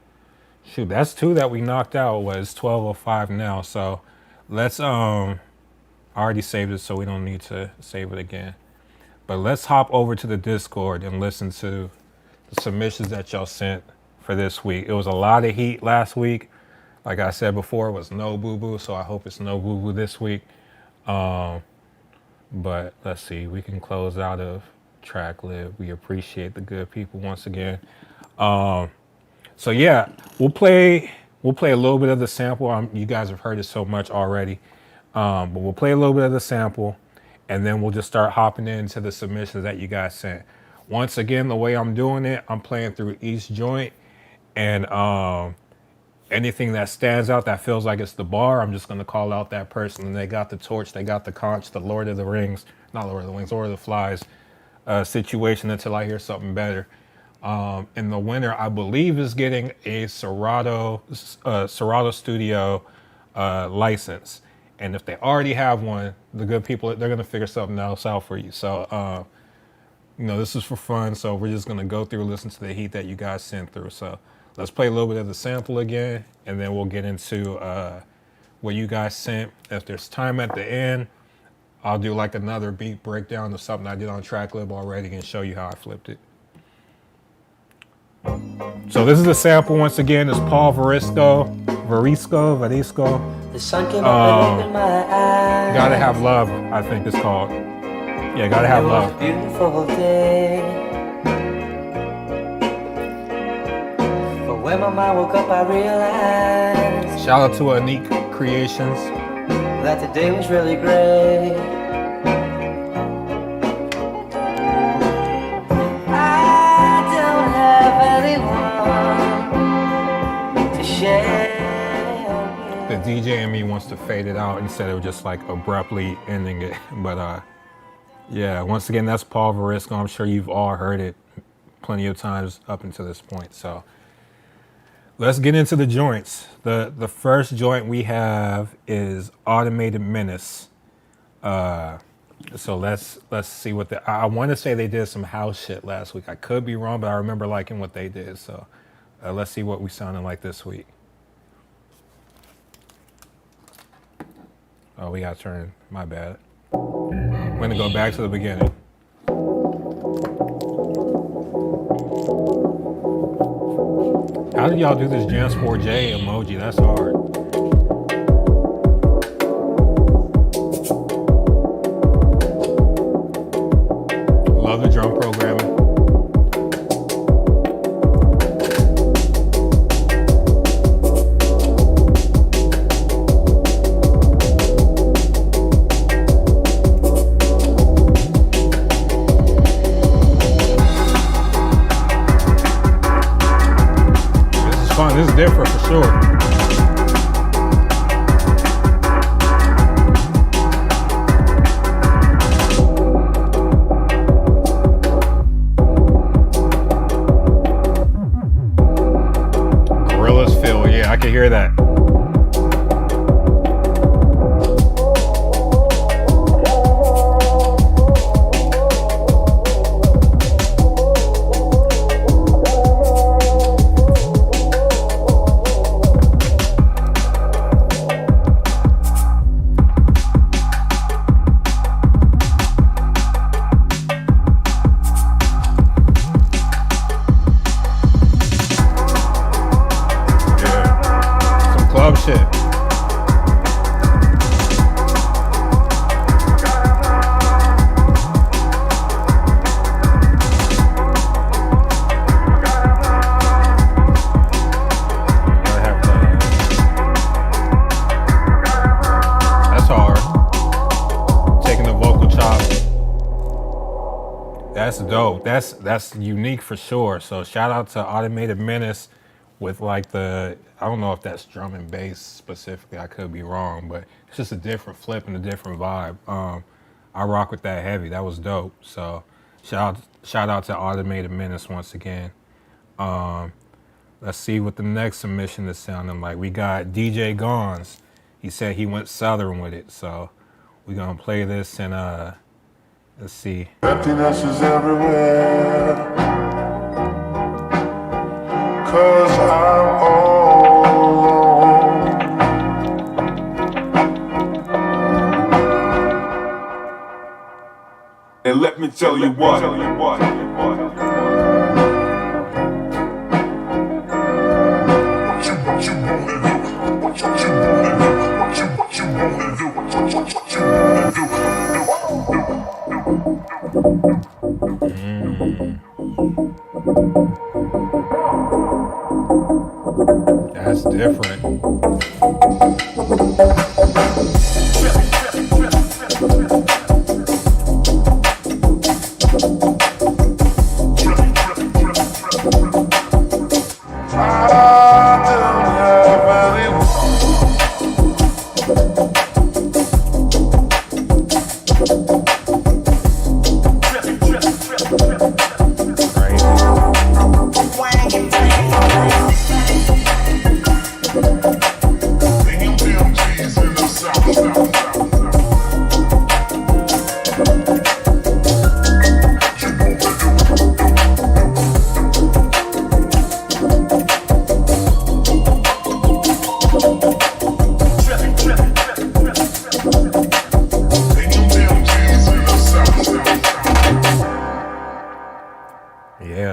shoot, that's two that we knocked out. Was 12:05 now. So let's I already saved it, so we don't need to save it again. But let's hop over to the Discord and listen to the submissions that y'all sent for this week. It was a lot of heat last week. Like I said before, it was no boo-boo, so I hope it's no boo-boo this week. But let's see, we can close out of Tracklib. We appreciate the good people once again. So yeah, we'll play a little bit of the sample. You guys have heard it so much already, but we'll play a little bit of the sample, and then we'll just start hopping into the submissions that you guys sent. Once again, the way I'm doing it, I'm playing through each joint, and anything that stands out that feels like it's the bar, I'm just going to call out that person. And they got the torch, they got the conch, the Lord of the Rings, not Lord of the Rings, Lord of the Flies situation until I hear something better. And the winner, I believe, is getting a Serato Studio license. And if they already have one, the good people, they're going to figure something else out for you. So, this is for fun. So we're just going to go through, listen to the heat that you guys sent through. So let's play a little bit of the sample again, and then we'll get into what you guys sent. If there's time at the end, I'll do like another beat breakdown of something I did on Tracklib already and show you how I flipped it. So this is the sample once again. It's Paul Varisco. The sun came up and opened my eyes. Gotta Have Love, I think it's called. Yeah, Gotta Have Love. It was a beautiful day. But when my mind woke up, I realized Shout out to Anik Creations. that the day was really great. I don't have anyone to share. The DJ in me wants to fade it out instead of just like abruptly ending it. But yeah, once again, that's Paul Varisco. I'm sure you've all heard it plenty of times up until this point. So let's get into the joints. The first joint we have is Automated Menace. So let's see what I want to say they did some house shit last week. I could be wrong, but I remember liking what they did. So let's see what we sounded like this week. Oh, we got to turn. My bad. We're going to go back to the beginning. How did y'all do this Jansport J emoji? That's hard. Love the drum programming. This is different for sure. Gorillas feel, yeah, I can hear that. Dub shit. That's hard. Taking the vocal chop. That's dope. That's unique for sure. So shout out to Automated Menace with like I don't know if that's drum and bass specifically. I could be wrong, but it's just a different flip and a different vibe. I rock with that heavy. That was dope. So shout out to Automated Menace once again. Let's see what the next submission is sounding like. We got DJ Gons. He said he went Southern with it. So we're gonna play this and let's see. Emptiness is everywhere, 'cause I'm all alone. And let me tell you what. That's different.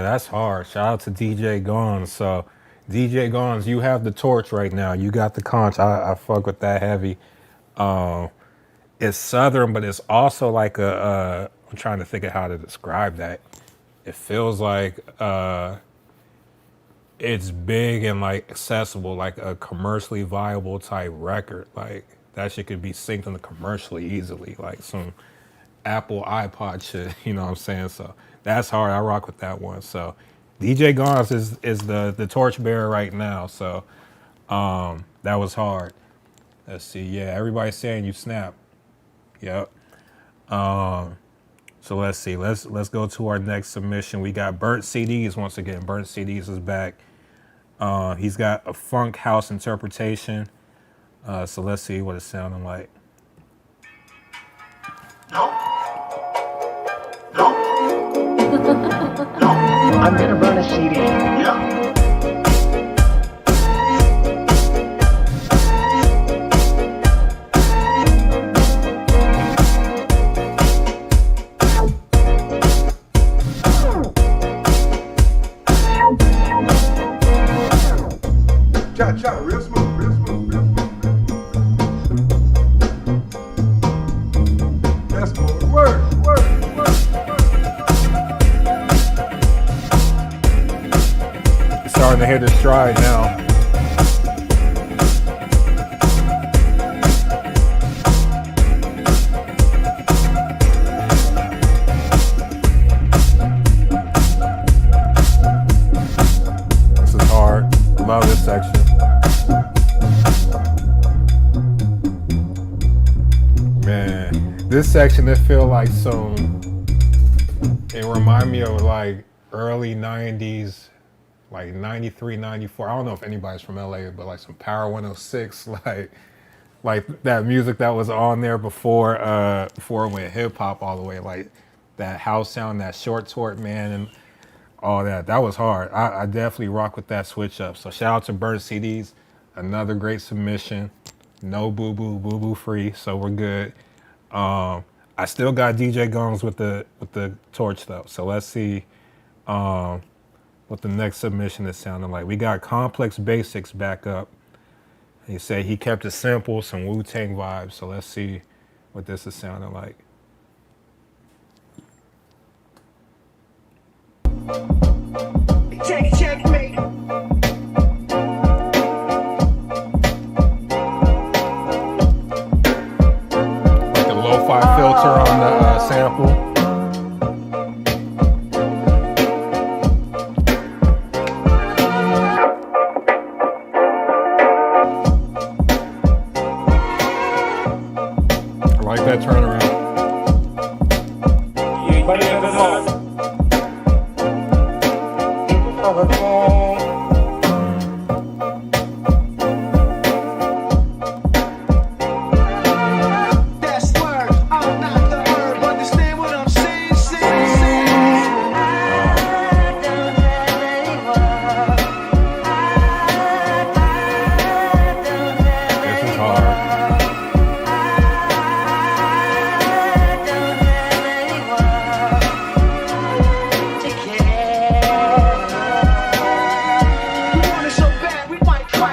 That's hard. Shout out to DJ Gons. So, DJ Gons, you have the torch right now. You got the conch. I fuck with that heavy. It's Southern, but it's also like I'm trying to think of how to describe that. It feels like it's big and like accessible, like a commercially viable type record. Like that shit could be synced in commercially easily, like some Apple iPod shit. You know what I'm saying? So that's hard. I rock with that one. So DJ Gons is the torchbearer right now. So that was hard. Let's see. Yeah, everybody's saying you snap. Yep. So let's see. Let's go to our next submission. We got Burnt CDs once again. Burnt CDs is back. He's got a funk house interpretation. So let's see what it's sounding like. I'm gonna burn a CD. Yeah. Cha-cha, real smooth, real smooth, real smooth. That's good. Word. Starting to hit his stride now. This is hard. Love this section. Man, this section it feel like it remind me of like early 90s. Like 93, 94. I don't know if anybody's from LA, but like some Power 106, like that music that was on there before it went hip hop all the way, like that house sound, that short tort man, and all that. That was hard. I definitely rock with that switch up. So shout out to Burnt CDs, another great submission. No boo boo free, so we're good. I still got DJ Gons with the torch though. So let's see. What the next submission is sounding like. We got Complex Basics back up. He said he kept it simple, some Wu-Tang vibes. So let's see what this is sounding like. Checkmate. Like the lo-fi filter on the sample. I like that turnaround. That's word. I'm not the herb. Understand what I'm saying? This is hard. We want it so bad we might cry.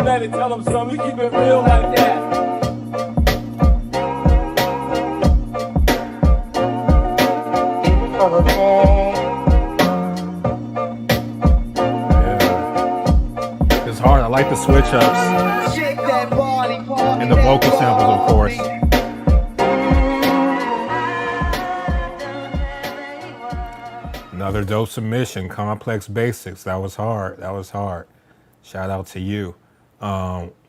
Let it tell them something. We keep it real like that. Yeah. It's hard. I like the switch ups Shake that body, and the vocal samples, of course. Another dope submission, Complex Basics. That was hard. That was hard. Shout out to you.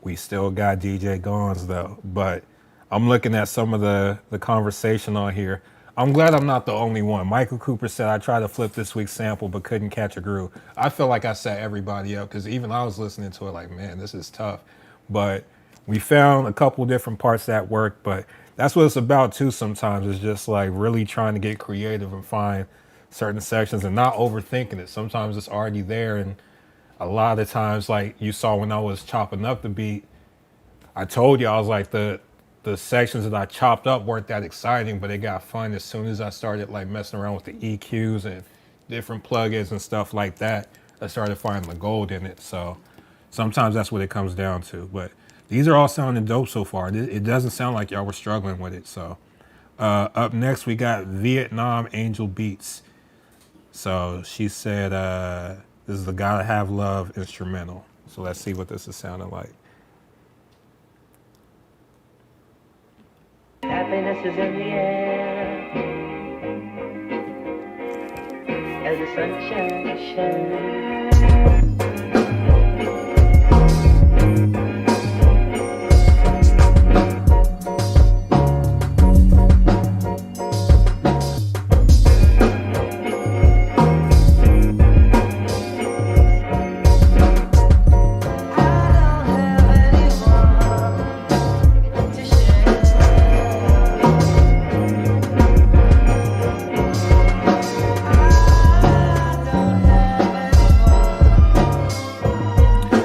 We still got DJ Gons though, but I'm looking at some of the conversation on here. I'm glad I'm not the only one. Michael Cooper said, I tried to flip this week's sample, but couldn't catch a groove. I feel like I set everybody up because even I was listening to it like, man, this is tough. But we found a couple different parts that work, but that's what it's about too sometimes. It's just like really trying to get creative and find certain sections and not overthinking it. Sometimes it's already there, and a lot of times, like you saw when I was chopping up the beat, I told you, I was like, the sections that I chopped up weren't that exciting, but it got fun as soon as I started like messing around with the EQs and different plugins and stuff like that. I started finding the gold in it. So sometimes that's what it comes down to. But these are all sounding dope so far. It doesn't sound like y'all were struggling with it. So up next, we got Vietnam Angel Beats. So she said, this is the Gotta Have Love instrumental. So let's see what this is sounding like. Happiness is in the air as the sunshine shines.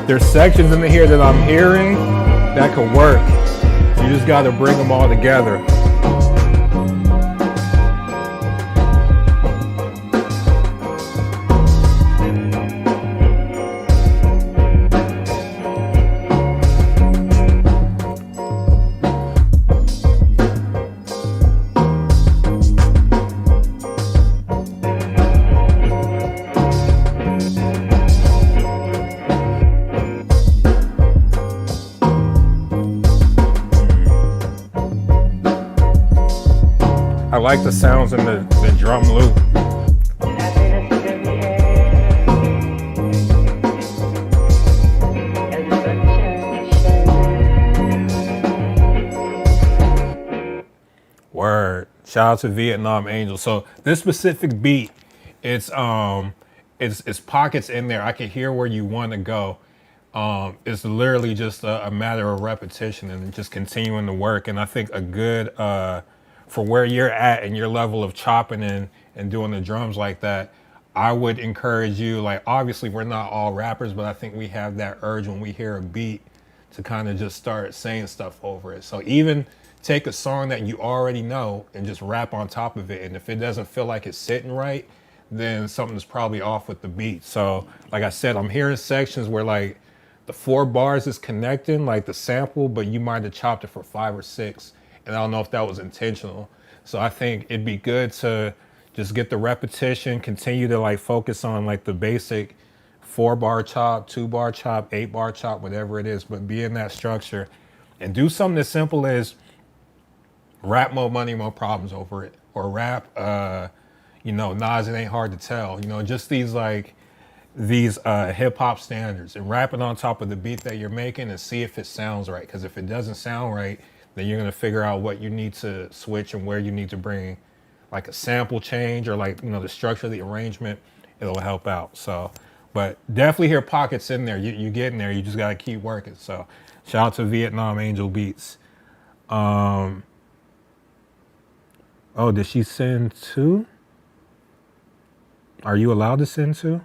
There's sections in here that I'm hearing that could work. You just got to bring them all together. I like the sounds in the drum loop. Word. Shout out to Vietnam Angel. So this specific beat, it's pockets in there. I can hear where you want to go. It's literally just a matter of repetition and just continuing to work. And I think a good for where you're at and your level of chopping and doing the drums like that, I would encourage you, like, obviously we're not all rappers, but I think we have that urge when we hear a beat to kind of just start saying stuff over it. So even take a song that you already know and just rap on top of it. And if it doesn't feel like it's sitting right, then something's probably off with the beat. So like I said, I'm hearing sections where like the 4 bars is connecting, like the sample, but you might have chopped it for 5 or 6. And I don't know if that was intentional. So I think it'd be good to just get the repetition, continue to like focus on like the basic 4-bar chop, 2-bar chop, 8-bar chop, whatever it is, but be in that structure and do something as simple as rap More Money, More Problems over it, or rap, you know, Nas, It Ain't Hard to Tell, you know, just these hip hop standards, and rap it on top of the beat that you're making and see if it sounds right. Because if it doesn't sound right, then you're going to figure out what you need to switch and where you need to bring like a sample change or like, you know, the structure of the arrangement. It'll help out. So, but definitely hear pockets in there. You get in there. You just got to keep working. So shout out to Vietnam Angel Beats. Oh, did she send 2? Are you allowed to send 2?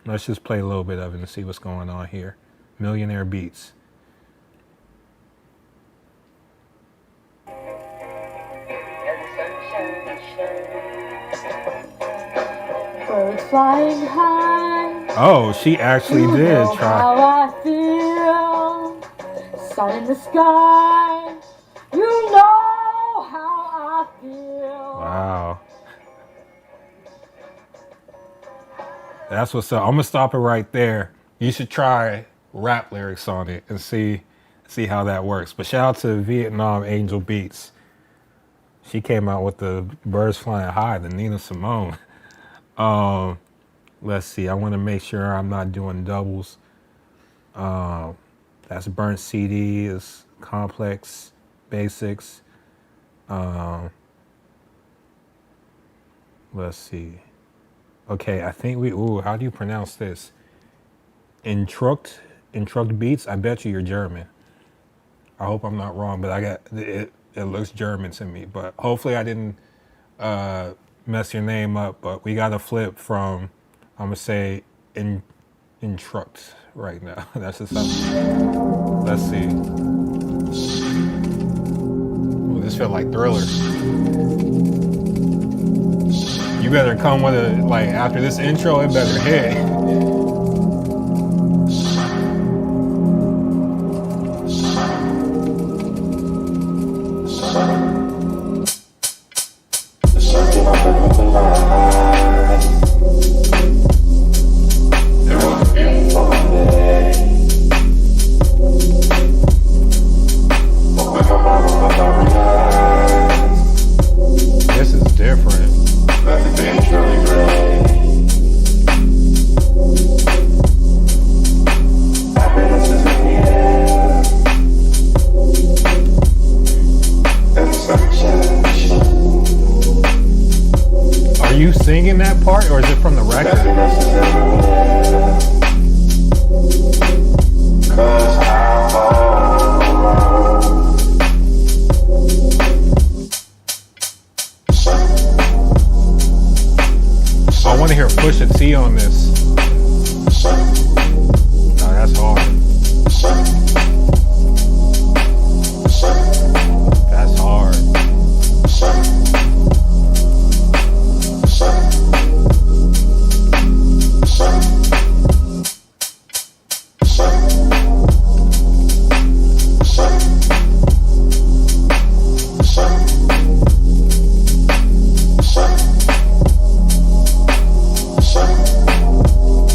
Let's just play a little bit of it and see what's going on here. Millionaire Beats. Birds flying high. Oh, she actually You did know try. how I feel. Sun in the sky. You know how I feel. Wow. That's what's up. I'm gonna stop it right there. You should try rap lyrics on it and see how that works. But shout out to Vietnam Angel Beats. She came out with the Birds Flying High, the Nina Simone. Let's see. I want to make sure I'm not doing doubles. That's Burnt CD, is Complex Basics. Let's see. Okay, I think how do you pronounce this? Intruct Beats. I bet you're German. I hope I'm not wrong, but I got it. It looks German to me, but hopefully I didn't mess your name up. But we got a flip from, I'm gonna say Intruct right now. That's just something. Let's see. Oh, this feels like Thriller. You better come with a, like, after this intro, it better hit. This is different. Are you singing that part, or is it from the record? I want to hear Pusha T on this. No, that's hard. That's hard.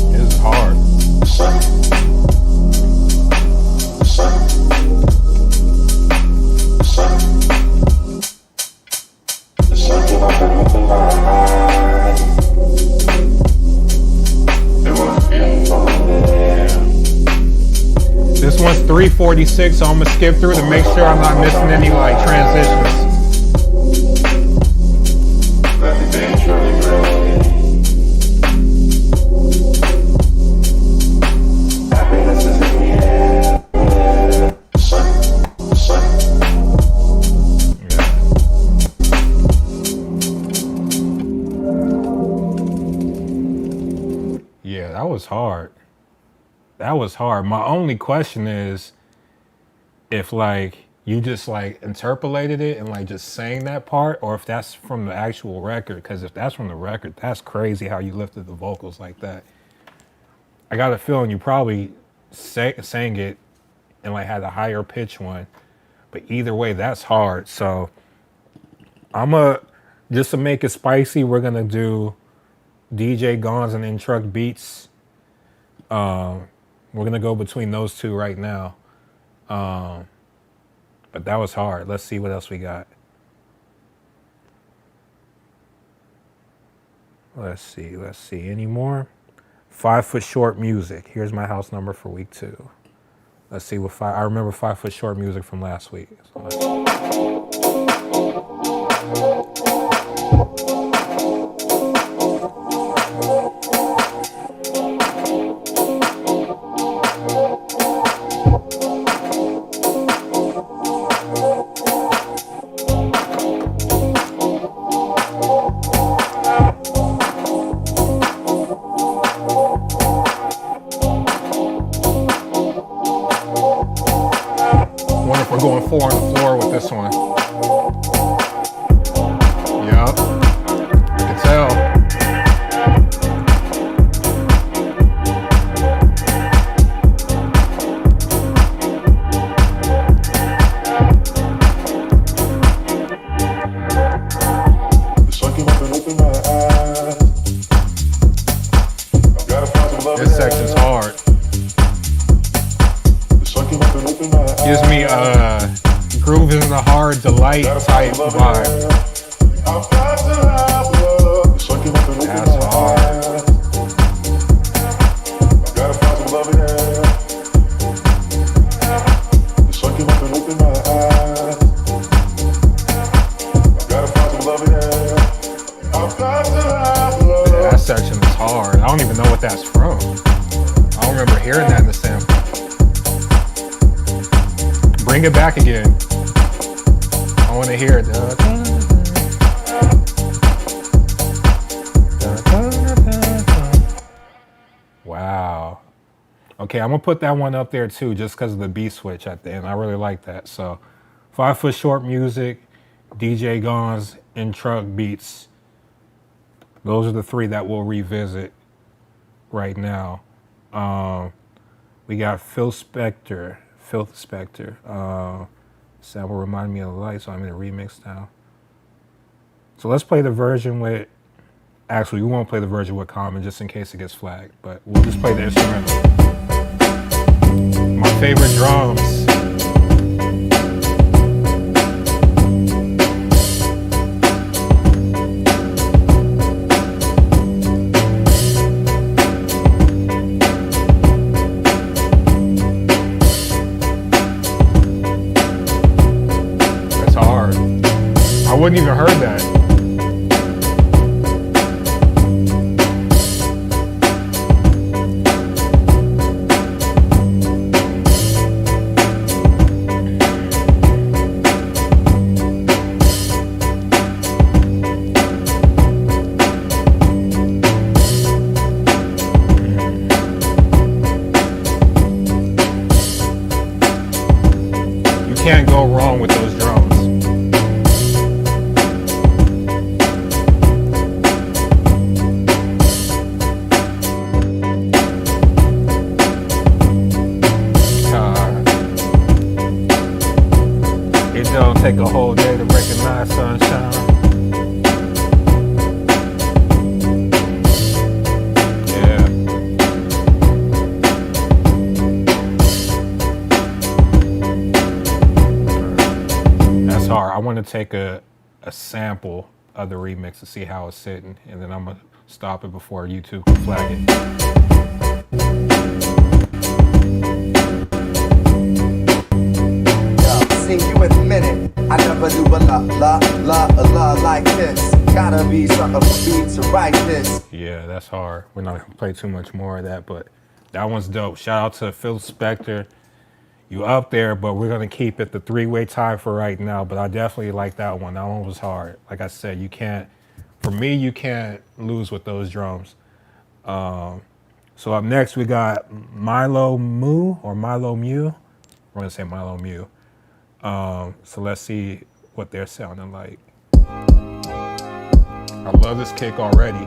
This is hard. This one's 3:46, so I'm gonna skip through to make sure I'm not missing any like transitions. that was hard. That was hard. My only question is if like you just like interpolated it and like just sang that part, or if that's from the actual record. Because if that's from the record, that's crazy how you lifted the vocals like that. I got a feeling you probably sang it and like had a higher pitch one. But either way, that's hard. So just to make it spicy, we're gonna do DJ Gons and In Truck Beats. We're gonna go between those two right now. But that was hard. Let's see what else we got. Let's see. Any more? 5 Foot Short Music. Here's my house number for week 2. Let's see what I remember 5 Foot Short Music from last week. So we're going 4 on the floor with this one. Yup. You can tell. This section's hard. Gives me groove in the hard delight type vibe. That's hard. Yeah, that section is hard. I don't even know what that's from. I don't remember hearing that in the sample. Bring it back again. I want to hear it. Wow. Okay, I'm going to put that one up there too, just because of the beat switch at the end. I really like that. So 5 Foot Short Music, DJ Gons, In Truck Beats. Those are the 3 that we'll revisit right now. We got Phil Spector. Sample reminded me of the light, so I'm in a remix now. So let's play the version with. Actually, we won't play the version with Common just in case it gets flagged, but we'll just play the instrumental. My favorite drums. I wouldn't even heard that. You can't go wrong with those drums. Take a whole day to recognize sunshine. Yeah. That's hard. I want to take a sample of the remix to see how it's sitting, and then I'm going to stop it before YouTube can flag it. See you in a minute. I never do a la like this. Gotta be something for me to write this. Yeah, that's hard. We're not gonna play too much more of that, but that one's dope. Shout out to Phil Spector. You up there, but we're gonna keep it the 3-way tie for right now. But I definitely like that one. That one was hard. Like I said, you can't lose with those drums. So up next we got Milo Mu or Milo Mew. We're gonna say Milo Mew. So let's see what they're sounding like. I love this kick already.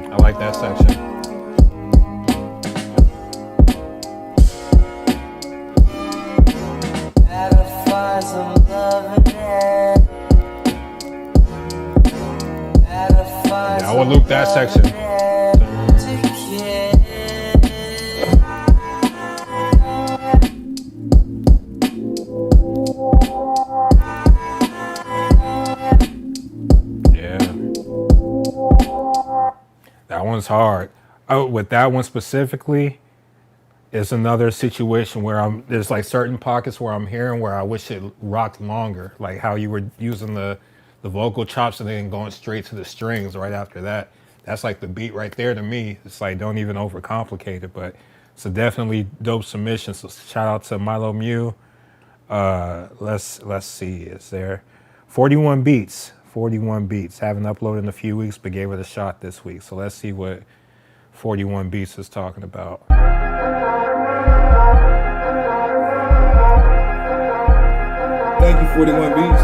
I like that section. Yeah, I would loop that section. Yeah. That one's hard. Oh, with that one specifically, it's another situation where there's like certain pockets where I'm hearing where I wish it rocked longer, like how you were using the vocal chops and then going straight to the strings right after that. That's like the beat right there to me. It's like don't even overcomplicate it, but it's a definitely dope submission. So shout out to Milo Mew. Let's see. Is there 41 beats? 41 beats. Haven't uploaded in a few weeks, but gave it a shot this week. So let's see what 41 beats is talking about. Thank you, 41 Beats.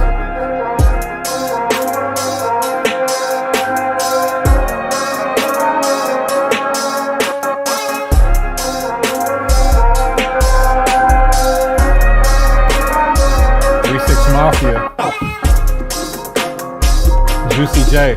Mafia. Juicy J.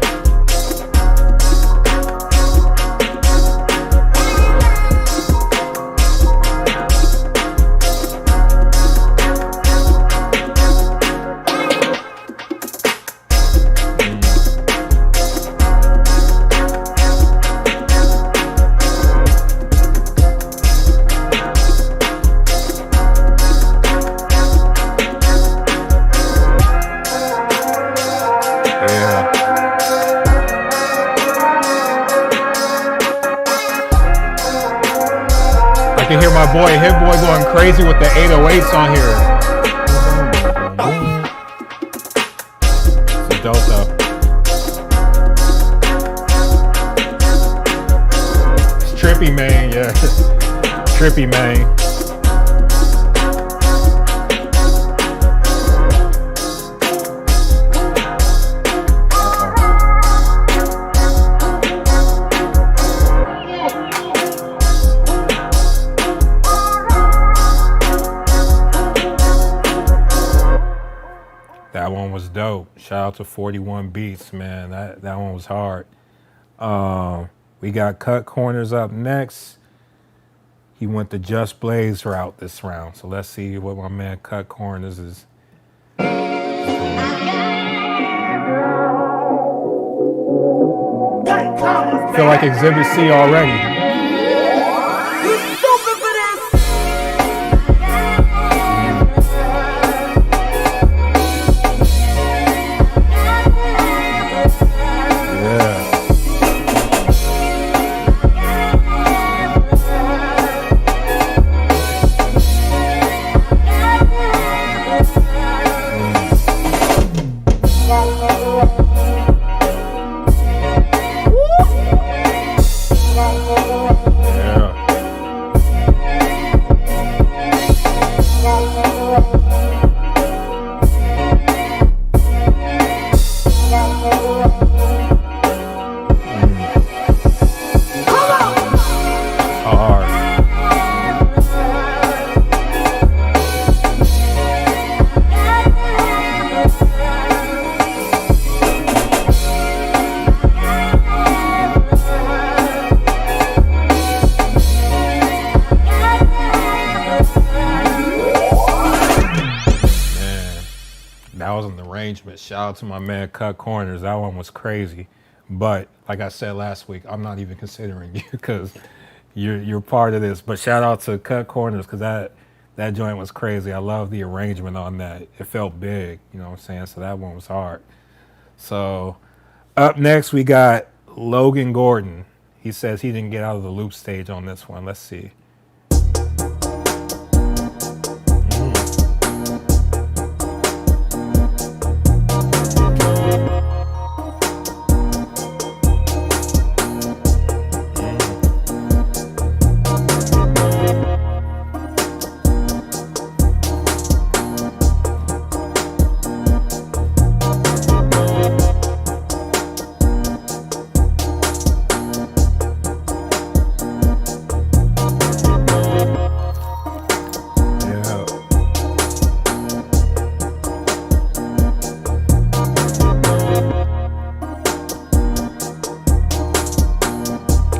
I can hear my boy Hit Boy going crazy with the 808s on here. It's dope though. It's trippy, man. Yeah, trippy, man. That one was dope. Shout out to 41 Beats, man. That one was hard. We got Cut Corners up next. He went the Just Blaze route this round. So let's see what my man Cut Corners is. Feel like Exhibit C already. That was an arrangement. Shout out to my man Cut Corners. That one was crazy. But like I said last week, I'm not even considering you because you're part of this. But shout out to Cut Corners because that joint was crazy. I love the arrangement on that. It felt big, you know what I'm saying? So that one was hard. So up next we got Logan Gordon. He says he didn't get out of the loop stage on this one. Let's see.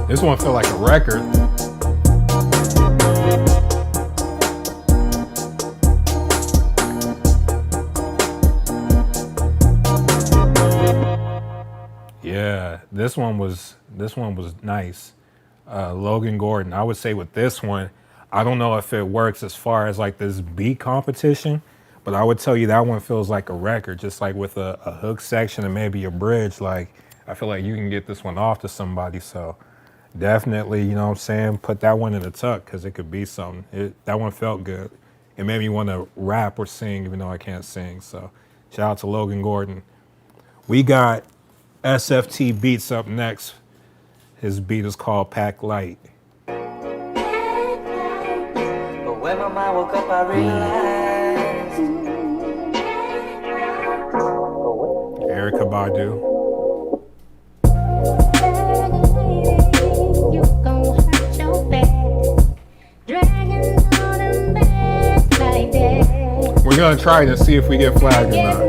This one felt like a record. Yeah, this one was nice. Logan Gordon. I would say with this one, I don't know if it works as far as like this beat competition, but I would tell you that one feels like a record, just like with a hook section and maybe a bridge. Like I feel like you can get this one off to somebody. So definitely, you know what I'm saying, put that one in the tuck because it could be something. That one felt good. It made me want to rap or sing even though I can't sing. So shout out to Logan Gordon. We got SFT Beats up next. His beat is called Pack Light. But when my mind woke up, I realized Erykah Badu. We're gonna try to see if we get flagged or not.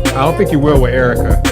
I don't think you will with Erykah.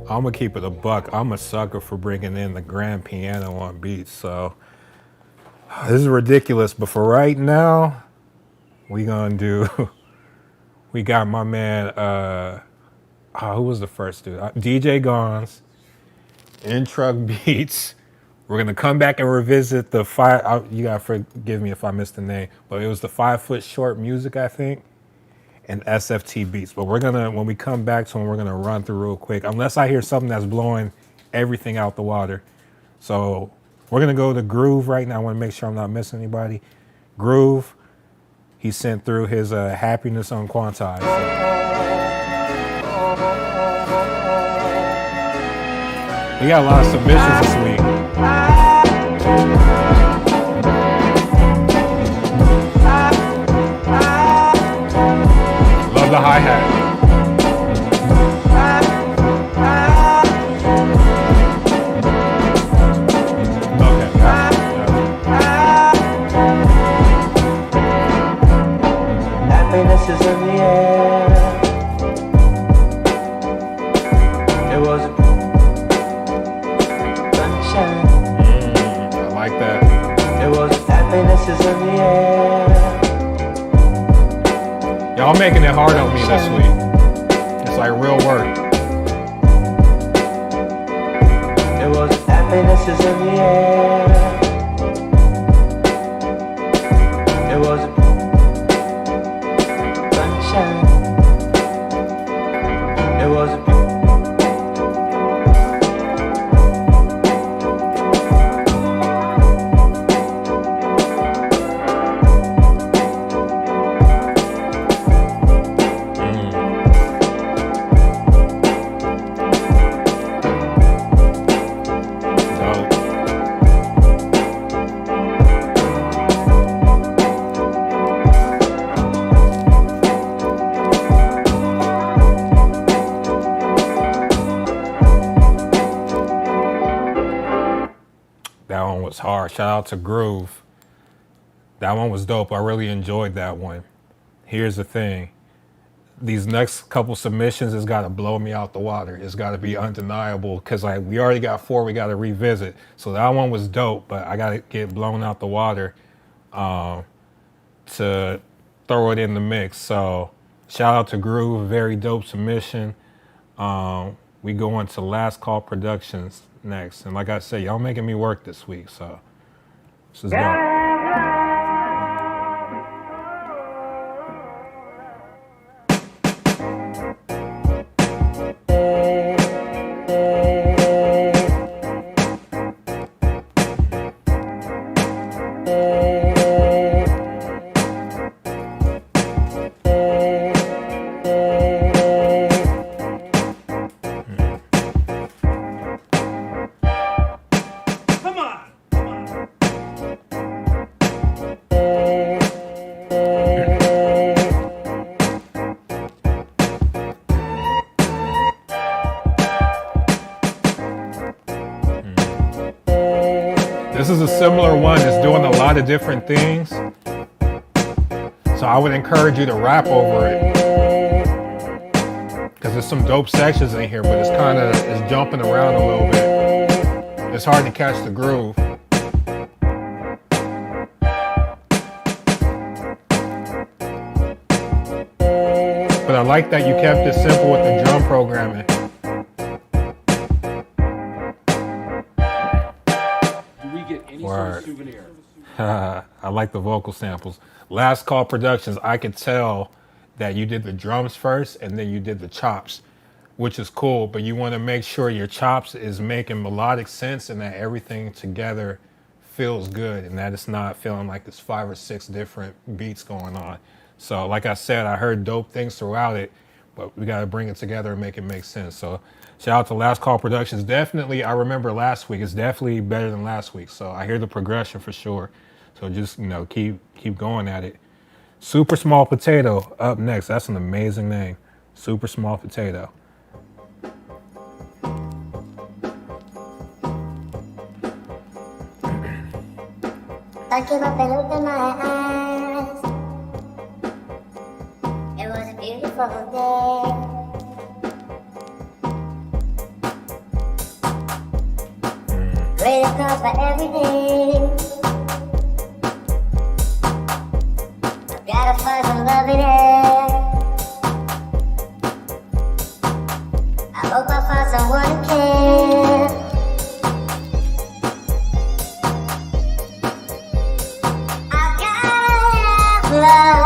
I'm gonna keep it a buck. I'm a sucker for bringing in the grand piano on beats. So this is ridiculous. But for right now, we gonna do. We got my man. Who was the first dude? DJ Gons, In Truck Beats. We're gonna come back and revisit the five. You gotta forgive me if I missed the name, but it was the 5 Foot Short Music, I think. And SFT Beats. But we're gonna, when we come back to them, we're gonna run through real quick, unless I hear something that's blowing everything out the water. So we're gonna go to Groove right now. I wanna make sure I'm not missing anybody. Groove, he sent through his Happiness Unquantized. We got a lot of submissions this week. The hi-hat. Okay. happiness is in the air. It was sunshine. I like that. It was happiness is in the air. Y'all making it hard on me this week. It's like real work. It was happiness is in the air. It was sunshine. It was was hard. Shout out to Groove. That one was dope. I really enjoyed that one. Here's the thing. These next couple submissions has got to blow me out the water. It's got to be undeniable because like we already got 4 we got to revisit. So that one was dope, but I got to get blown out the water to throw it in the mix. So shout out to Groove, very dope submission. We go into Last Call Productions next. And like I said, y'all making me work this week, so this is dope. This is a similar one. It's doing a lot of different things. So I would encourage you to rap over it. Because there's some dope sections in here, but it's jumping around a little bit. It's hard to catch the groove. But I like that you kept it simple with the drum programming. Word. I like the vocal samples. Last Call Productions, I could tell that you did the drums first and then you did the chops, which is cool, but you want to make sure your chops is making melodic sense and that everything together feels good and that it's not feeling like there's 5 or 6 different beats going on. So like I said, I heard dope things throughout it, but we got to bring it together and make it make sense. So shout out to Last Call Productions. Definitely, I remember last week. It's definitely better than last week. So I hear the progression for sure. So just, keep going at it. Super Small Potato up next. That's an amazing name. Super Small Potato. I came up and opened my eyes. It was a beautiful day. Great across my everyday. I've gotta find some love in it. I hope I find someone who cares. I've gotta have love.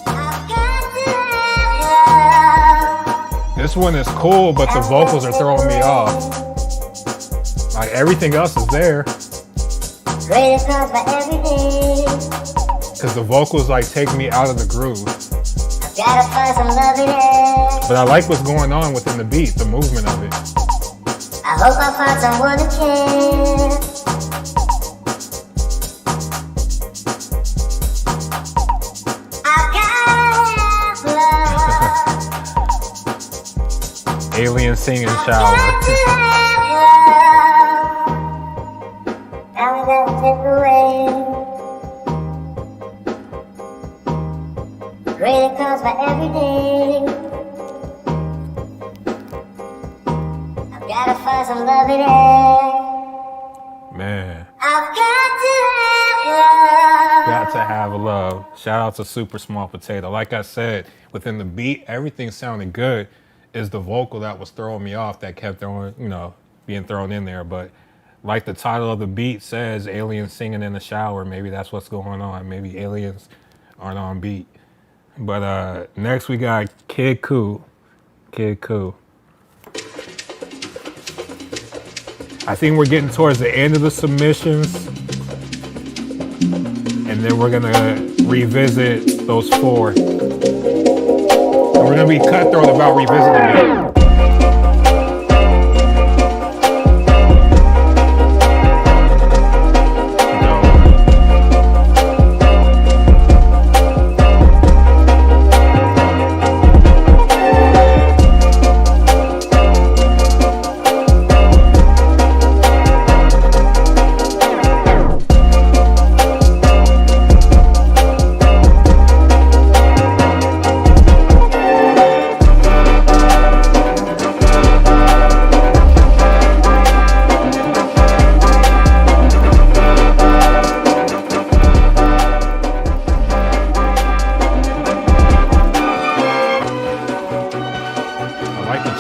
I've got to have love. This one is cool, but the vocals are throwing me off. Like everything else is there. Great across my everyday. Because the vocals like take me out of the groove. I've gotta find some love in it. But I like what's going on within the beat, the movement of it. I hope I find someone who cares. I've gotta have love. Alien singing Got shower. to have love. Now we gotta take away. Great across my everyday. I've gotta find some love in it. Man, I've got to have love. got to have a love. Shout out to Super Small Potato. Like I said, within the beat, everything sounded good. It's the vocal that was throwing me off that kept being thrown in there. But like the title of the beat says, aliens singing in the shower. Maybe that's what's going on. Maybe aliens aren't on beat. But next we got Kid Koo. Kid Koo. I think we're getting towards the end of the submissions. And then we're gonna revisit those 4. And we're gonna be cutthroat about revisiting it.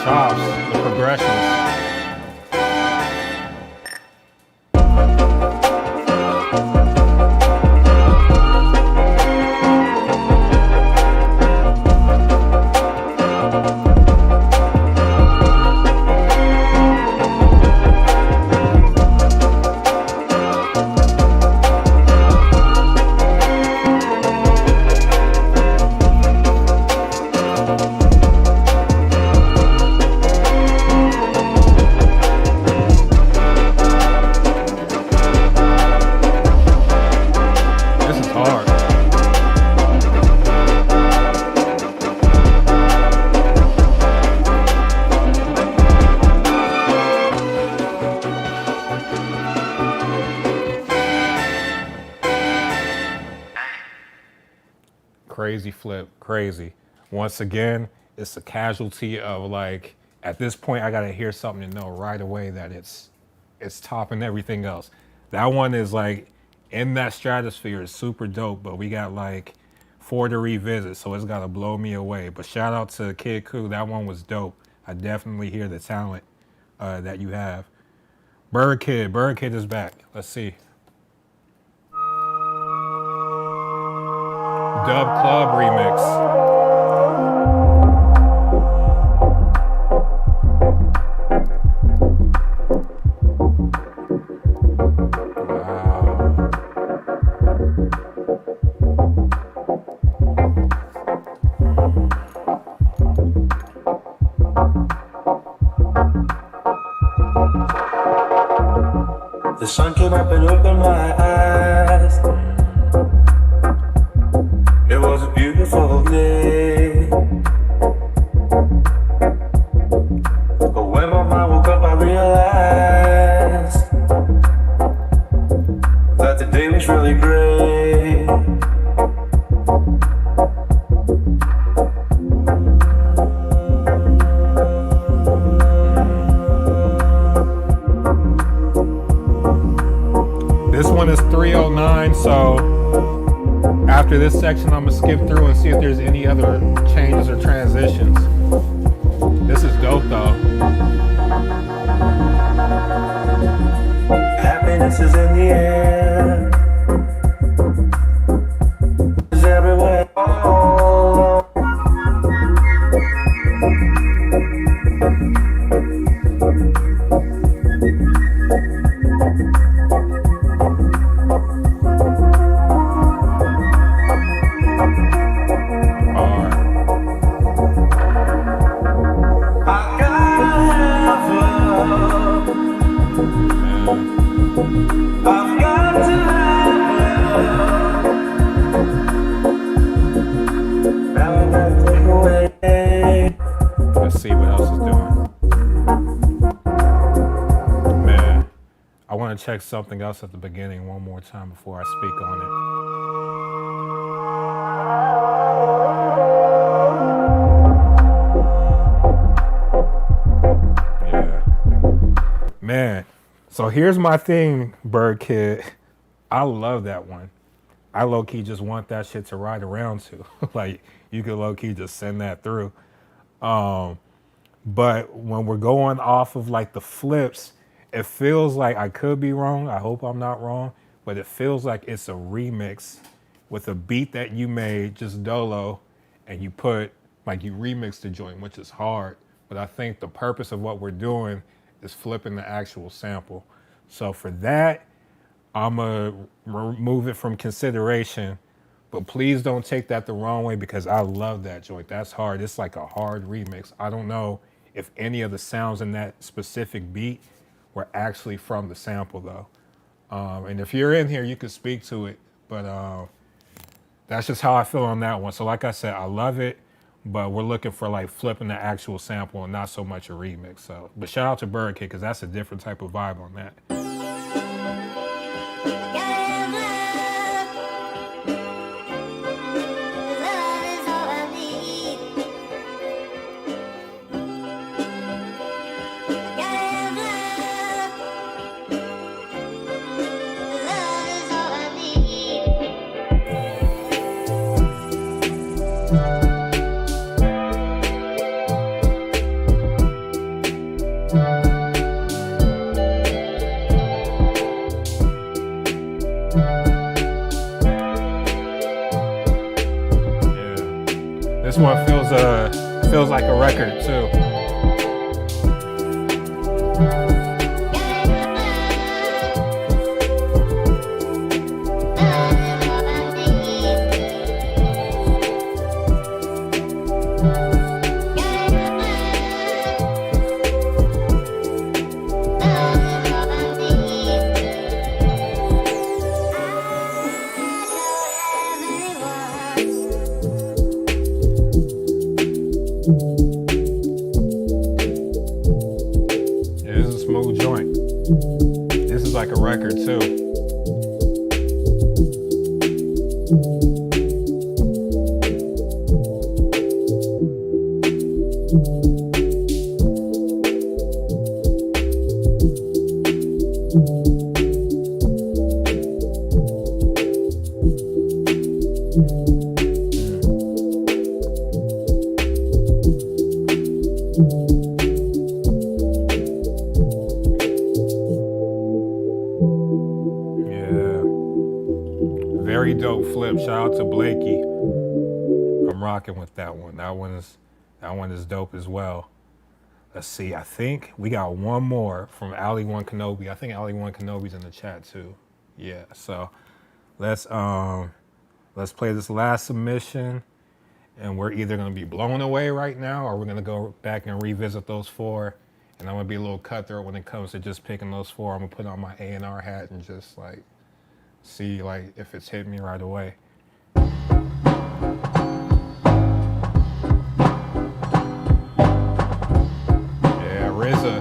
chops, the progressions. Crazy flip, crazy. Once again, it's a casualty of like, at this point, I gotta hear something to know right away that it's topping everything else. That one is like in that stratosphere is super dope, but we got like 4 to revisit, so it's gotta blow me away. But shout out to Kid Koo, that one was dope. I definitely hear the talent that you have. Bird Kid is back. Let's see. Dub Club remix. The sun came up and opened my eyes. It was a beautiful day. But when my mind woke up, I realized that the day was really great. This one is 309, so after this section, I'm gonna skip through and see if there's any other changes or transitions. This is dope though. Happiness is in the air. It's everywhere. Let's see what else is doing. Man, I want to check something else at the beginning one more time before I speak on it. Yeah. Man, so here's my thing, Bird Kid. I love that one. I low-key just want that shit to ride around to. Like, you could low-key just send that through. But when we're going off of like the flips, it feels like, I could be wrong, I hope I'm not wrong, but it feels like it's a remix with a beat that you made just dolo, and you put, like, you remixed the joint, which is hard. But I think the purpose of what we're doing is flipping the actual sample. So for that, I'm gonna remove it from consideration, but please don't take that the wrong way because I love that joint. That's hard. It's like a hard remix. I don't know if any of the sounds in that specific beat were actually from the sample though. And if you're in here, you could speak to it, but that's just how I feel on that one. So like I said, I love it, but we're looking for like flipping the actual sample and not so much a remix. So, but shout out to Bird Kid because that's a different type of vibe on that. Feels like a record too. Like a record too. Very dope flip. Shout out to Blakey. I'm rocking with that one. That one is dope as well. Let's see. I think we got one more from Ali One Kenobi. I think Ali One Kenobi's in the chat too. Yeah. So let's play this last submission, and we're either gonna be blown away right now, or we're gonna go back and revisit those four. And I'm gonna be a little cutthroat when it comes to just picking those four. I'm gonna put on my A&R hat and just like see like if it's hit me right away. Yeah, RZA.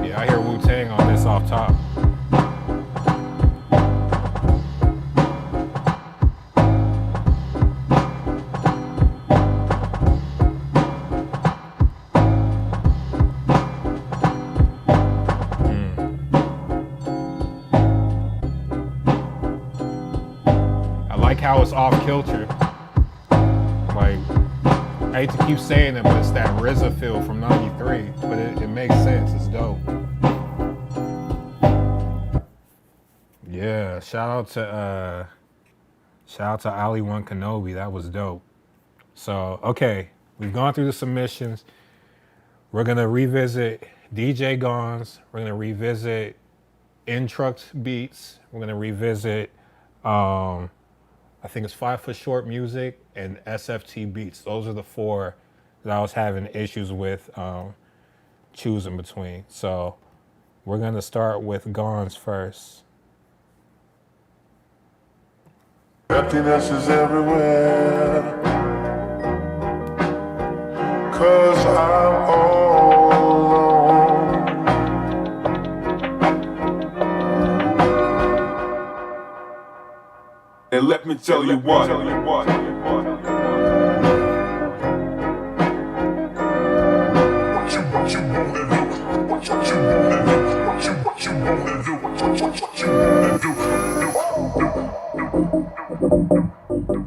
Yeah, I hear Wu-Tang on this off top. How it's off kilter. Like, I hate to keep saying it, but it's that RZA feel from '93. But it makes sense. It's dope. Yeah, shout out to Ali One Kenobi. That was dope. So okay, we've gone through the submissions. We're gonna revisit DJ Gons. We're gonna revisit In-Trucked beats. We're gonna revisit I think it's 5 Foot Short music and SFT beats. Those are the four that I was having issues with choosing between. So we're gonna start with Gons first. Emptiness is everywhere, 'cause I'm all alone. And let me tell you what.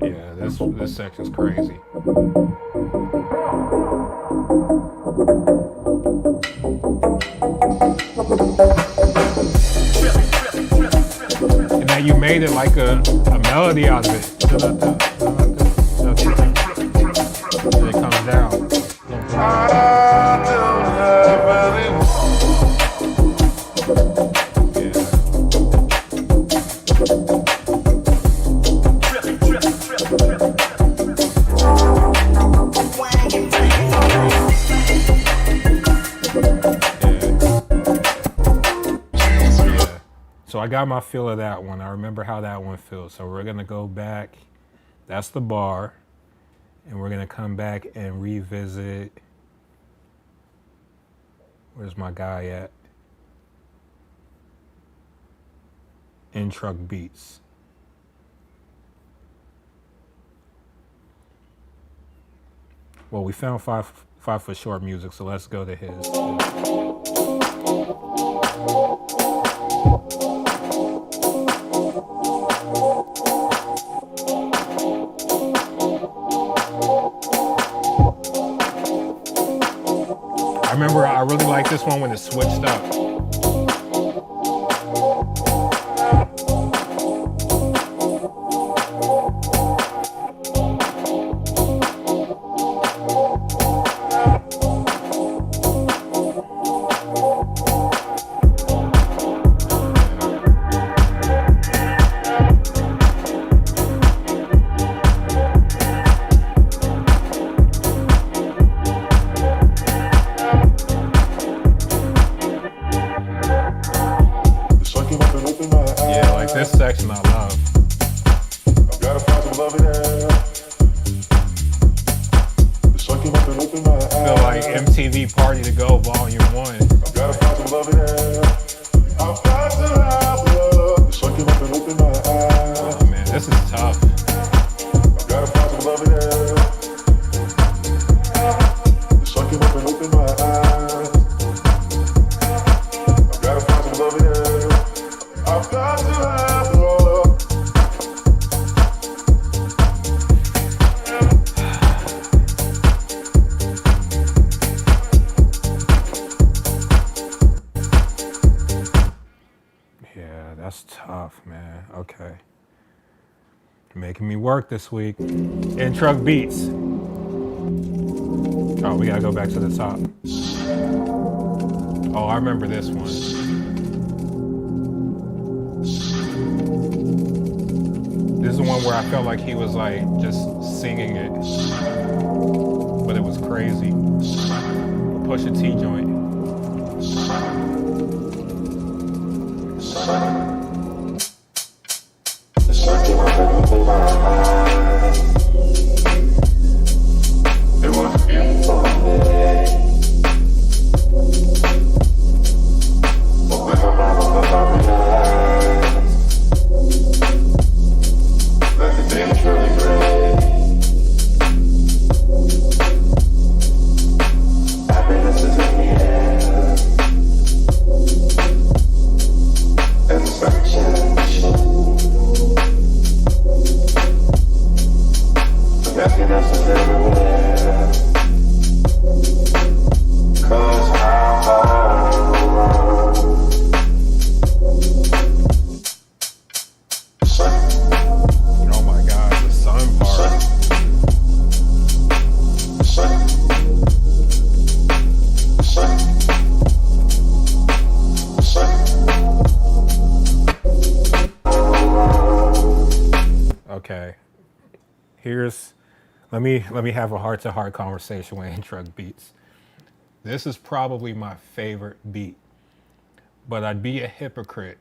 Yeah, this section's crazy. And now you made it like a melody out of it. And it comes down. I don't have any more. So I got my feel of that one. I remember how that one feels. So we're gonna go back. That's the bar. And we're gonna come back and revisit. Where's my guy at? In-Truck beats. Well, we found five Foot Short music, so let's go to his. I remember I really liked this one when it switched up. Yeah, like this section I love. Gotta find some love in there. Sucking up and open my eyes. Feel like MTV Party to Go Volume 1. Gotta find some love in there. I've got to have love. Sucking up and open my eyes. Oh man, this is tough. Gotta find some love in there. Sucking up and open my eyes. Gotta find some love in there. I've got to have love. Yeah, that's tough, man. Okay. Making me work this week. In Truck Beats. Oh, we gotta go back to the top. Oh, I remember this one. This is the one where I felt like he was like just singing it, but it was crazy. Pusha T joint. Sucking up and open my eyes. It was beautiful day. But when my mama was I realized that the day was really great. Happiness is in the air. And sunshine shows. Happiness is everywhere. 'Cause I'm all around. Sun, Oh my God, the sun part. sun, sun, sun. Okay. Let me have a heart-to-heart conversation with In Truck Beats. This is probably my favorite beat, but I'd be a hypocrite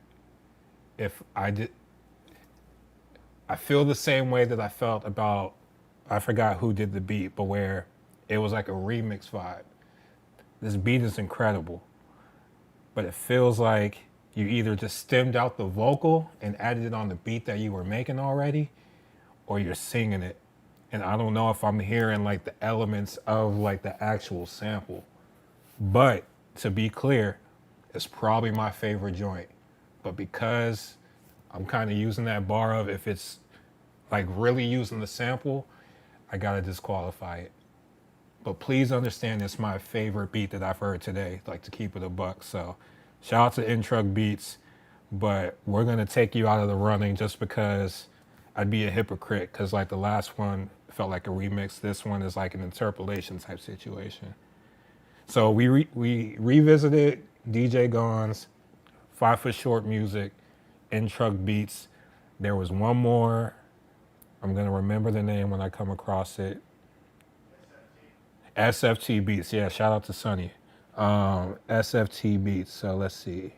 if I did. I feel the same way that I felt about, I forgot who did the beat, but where it was like a remix vibe. This beat is incredible, but it feels like you either just stemmed out the vocal and added it on the beat that you were making already, or you're singing it. And I don't know if I'm hearing like the elements of like the actual sample. But to be clear, it's probably my favorite joint. But because I'm kind of using that bar of if it's like really using the sample, I gotta disqualify it. But please understand it's my favorite beat that I've heard today, like to keep it a buck. So shout out to In Truck Beats, but we're gonna take you out of the running just because I'd be a hypocrite, because like the last one felt like a remix. This one is like an interpolation type situation. So we revisited DJ Gone's 5 Foot Short music, In Truck Beats. There was one more. I'm gonna remember the name when I come across it. SFT Beats. Yeah, shout out to Sonny. SFT Beats. So let's see.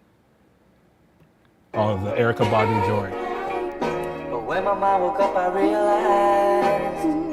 Oh, the Erykah Badu joint. But when my mind woke up, I realized.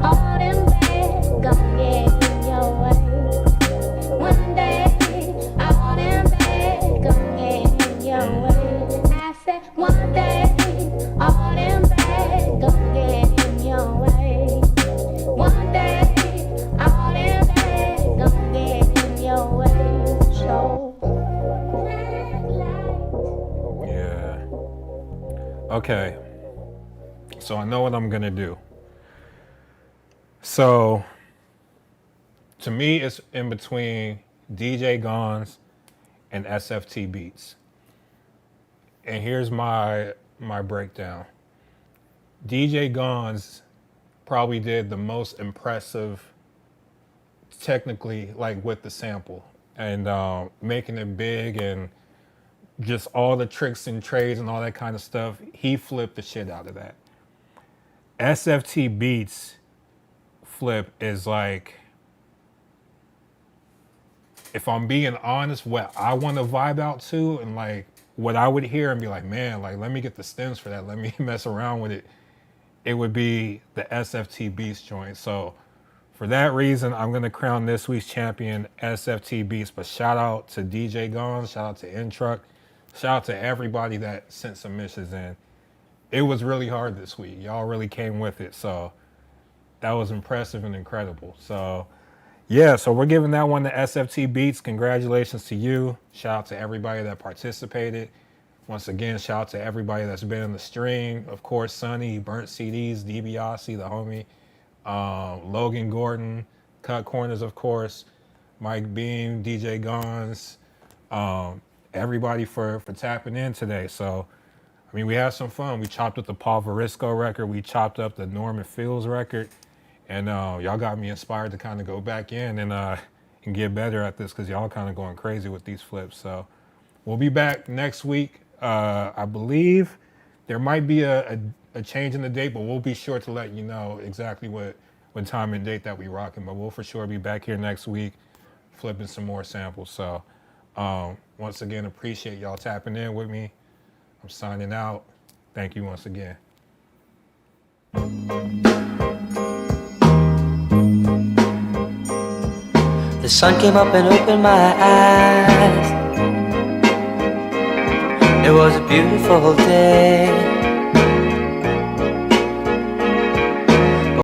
All them bad Okay. So I know what I'm gonna do. So to me, it's in between DJ Gons and SFT beats. And here's my breakdown. DJ Gons probably did the most impressive technically, like with the sample and making it big and just all the tricks and trades and all that kind of stuff. He flipped the shit out of that. SFT beats flip is like, if I'm being honest, what I want to vibe out to and like what I would hear and be like, man, like let me get the stems for that. Let me mess around with it. It would be the SFT Beats joint. So for that reason, I'm gonna crown this week's champion SFT Beats. But shout out to DJ Gons, shout out to Intruck, shout out to everybody that sent submissions in. It was really hard this week. Y'all really came with it. So that was impressive and incredible. So yeah, so we're giving that one to SFT Beats. Congratulations to you. Shout out to everybody that participated. Once again, shout out to everybody that's been in the stream. Of course, Sonny, Burnt CDs, DiBiase, the homie, Logan Gordon, Cut Corners, of course, Mike Beam, DJ Gons, everybody for tapping in today. So, I mean, we had some fun. We chopped up the Paul Varisco record. We chopped up the Norman Fields record. And y'all got me inspired to kind of go back in and get better at this because y'all kind of going crazy with these flips. So we'll be back next week. I believe there might be a change in the date, but we'll be sure to let you know exactly what time and date that we rocking. But we'll for sure be back here next week flipping some more samples. So once again, appreciate y'all tapping in with me. I'm signing out. Thank you once again. The sun came up and opened my eyes. It was a beautiful day.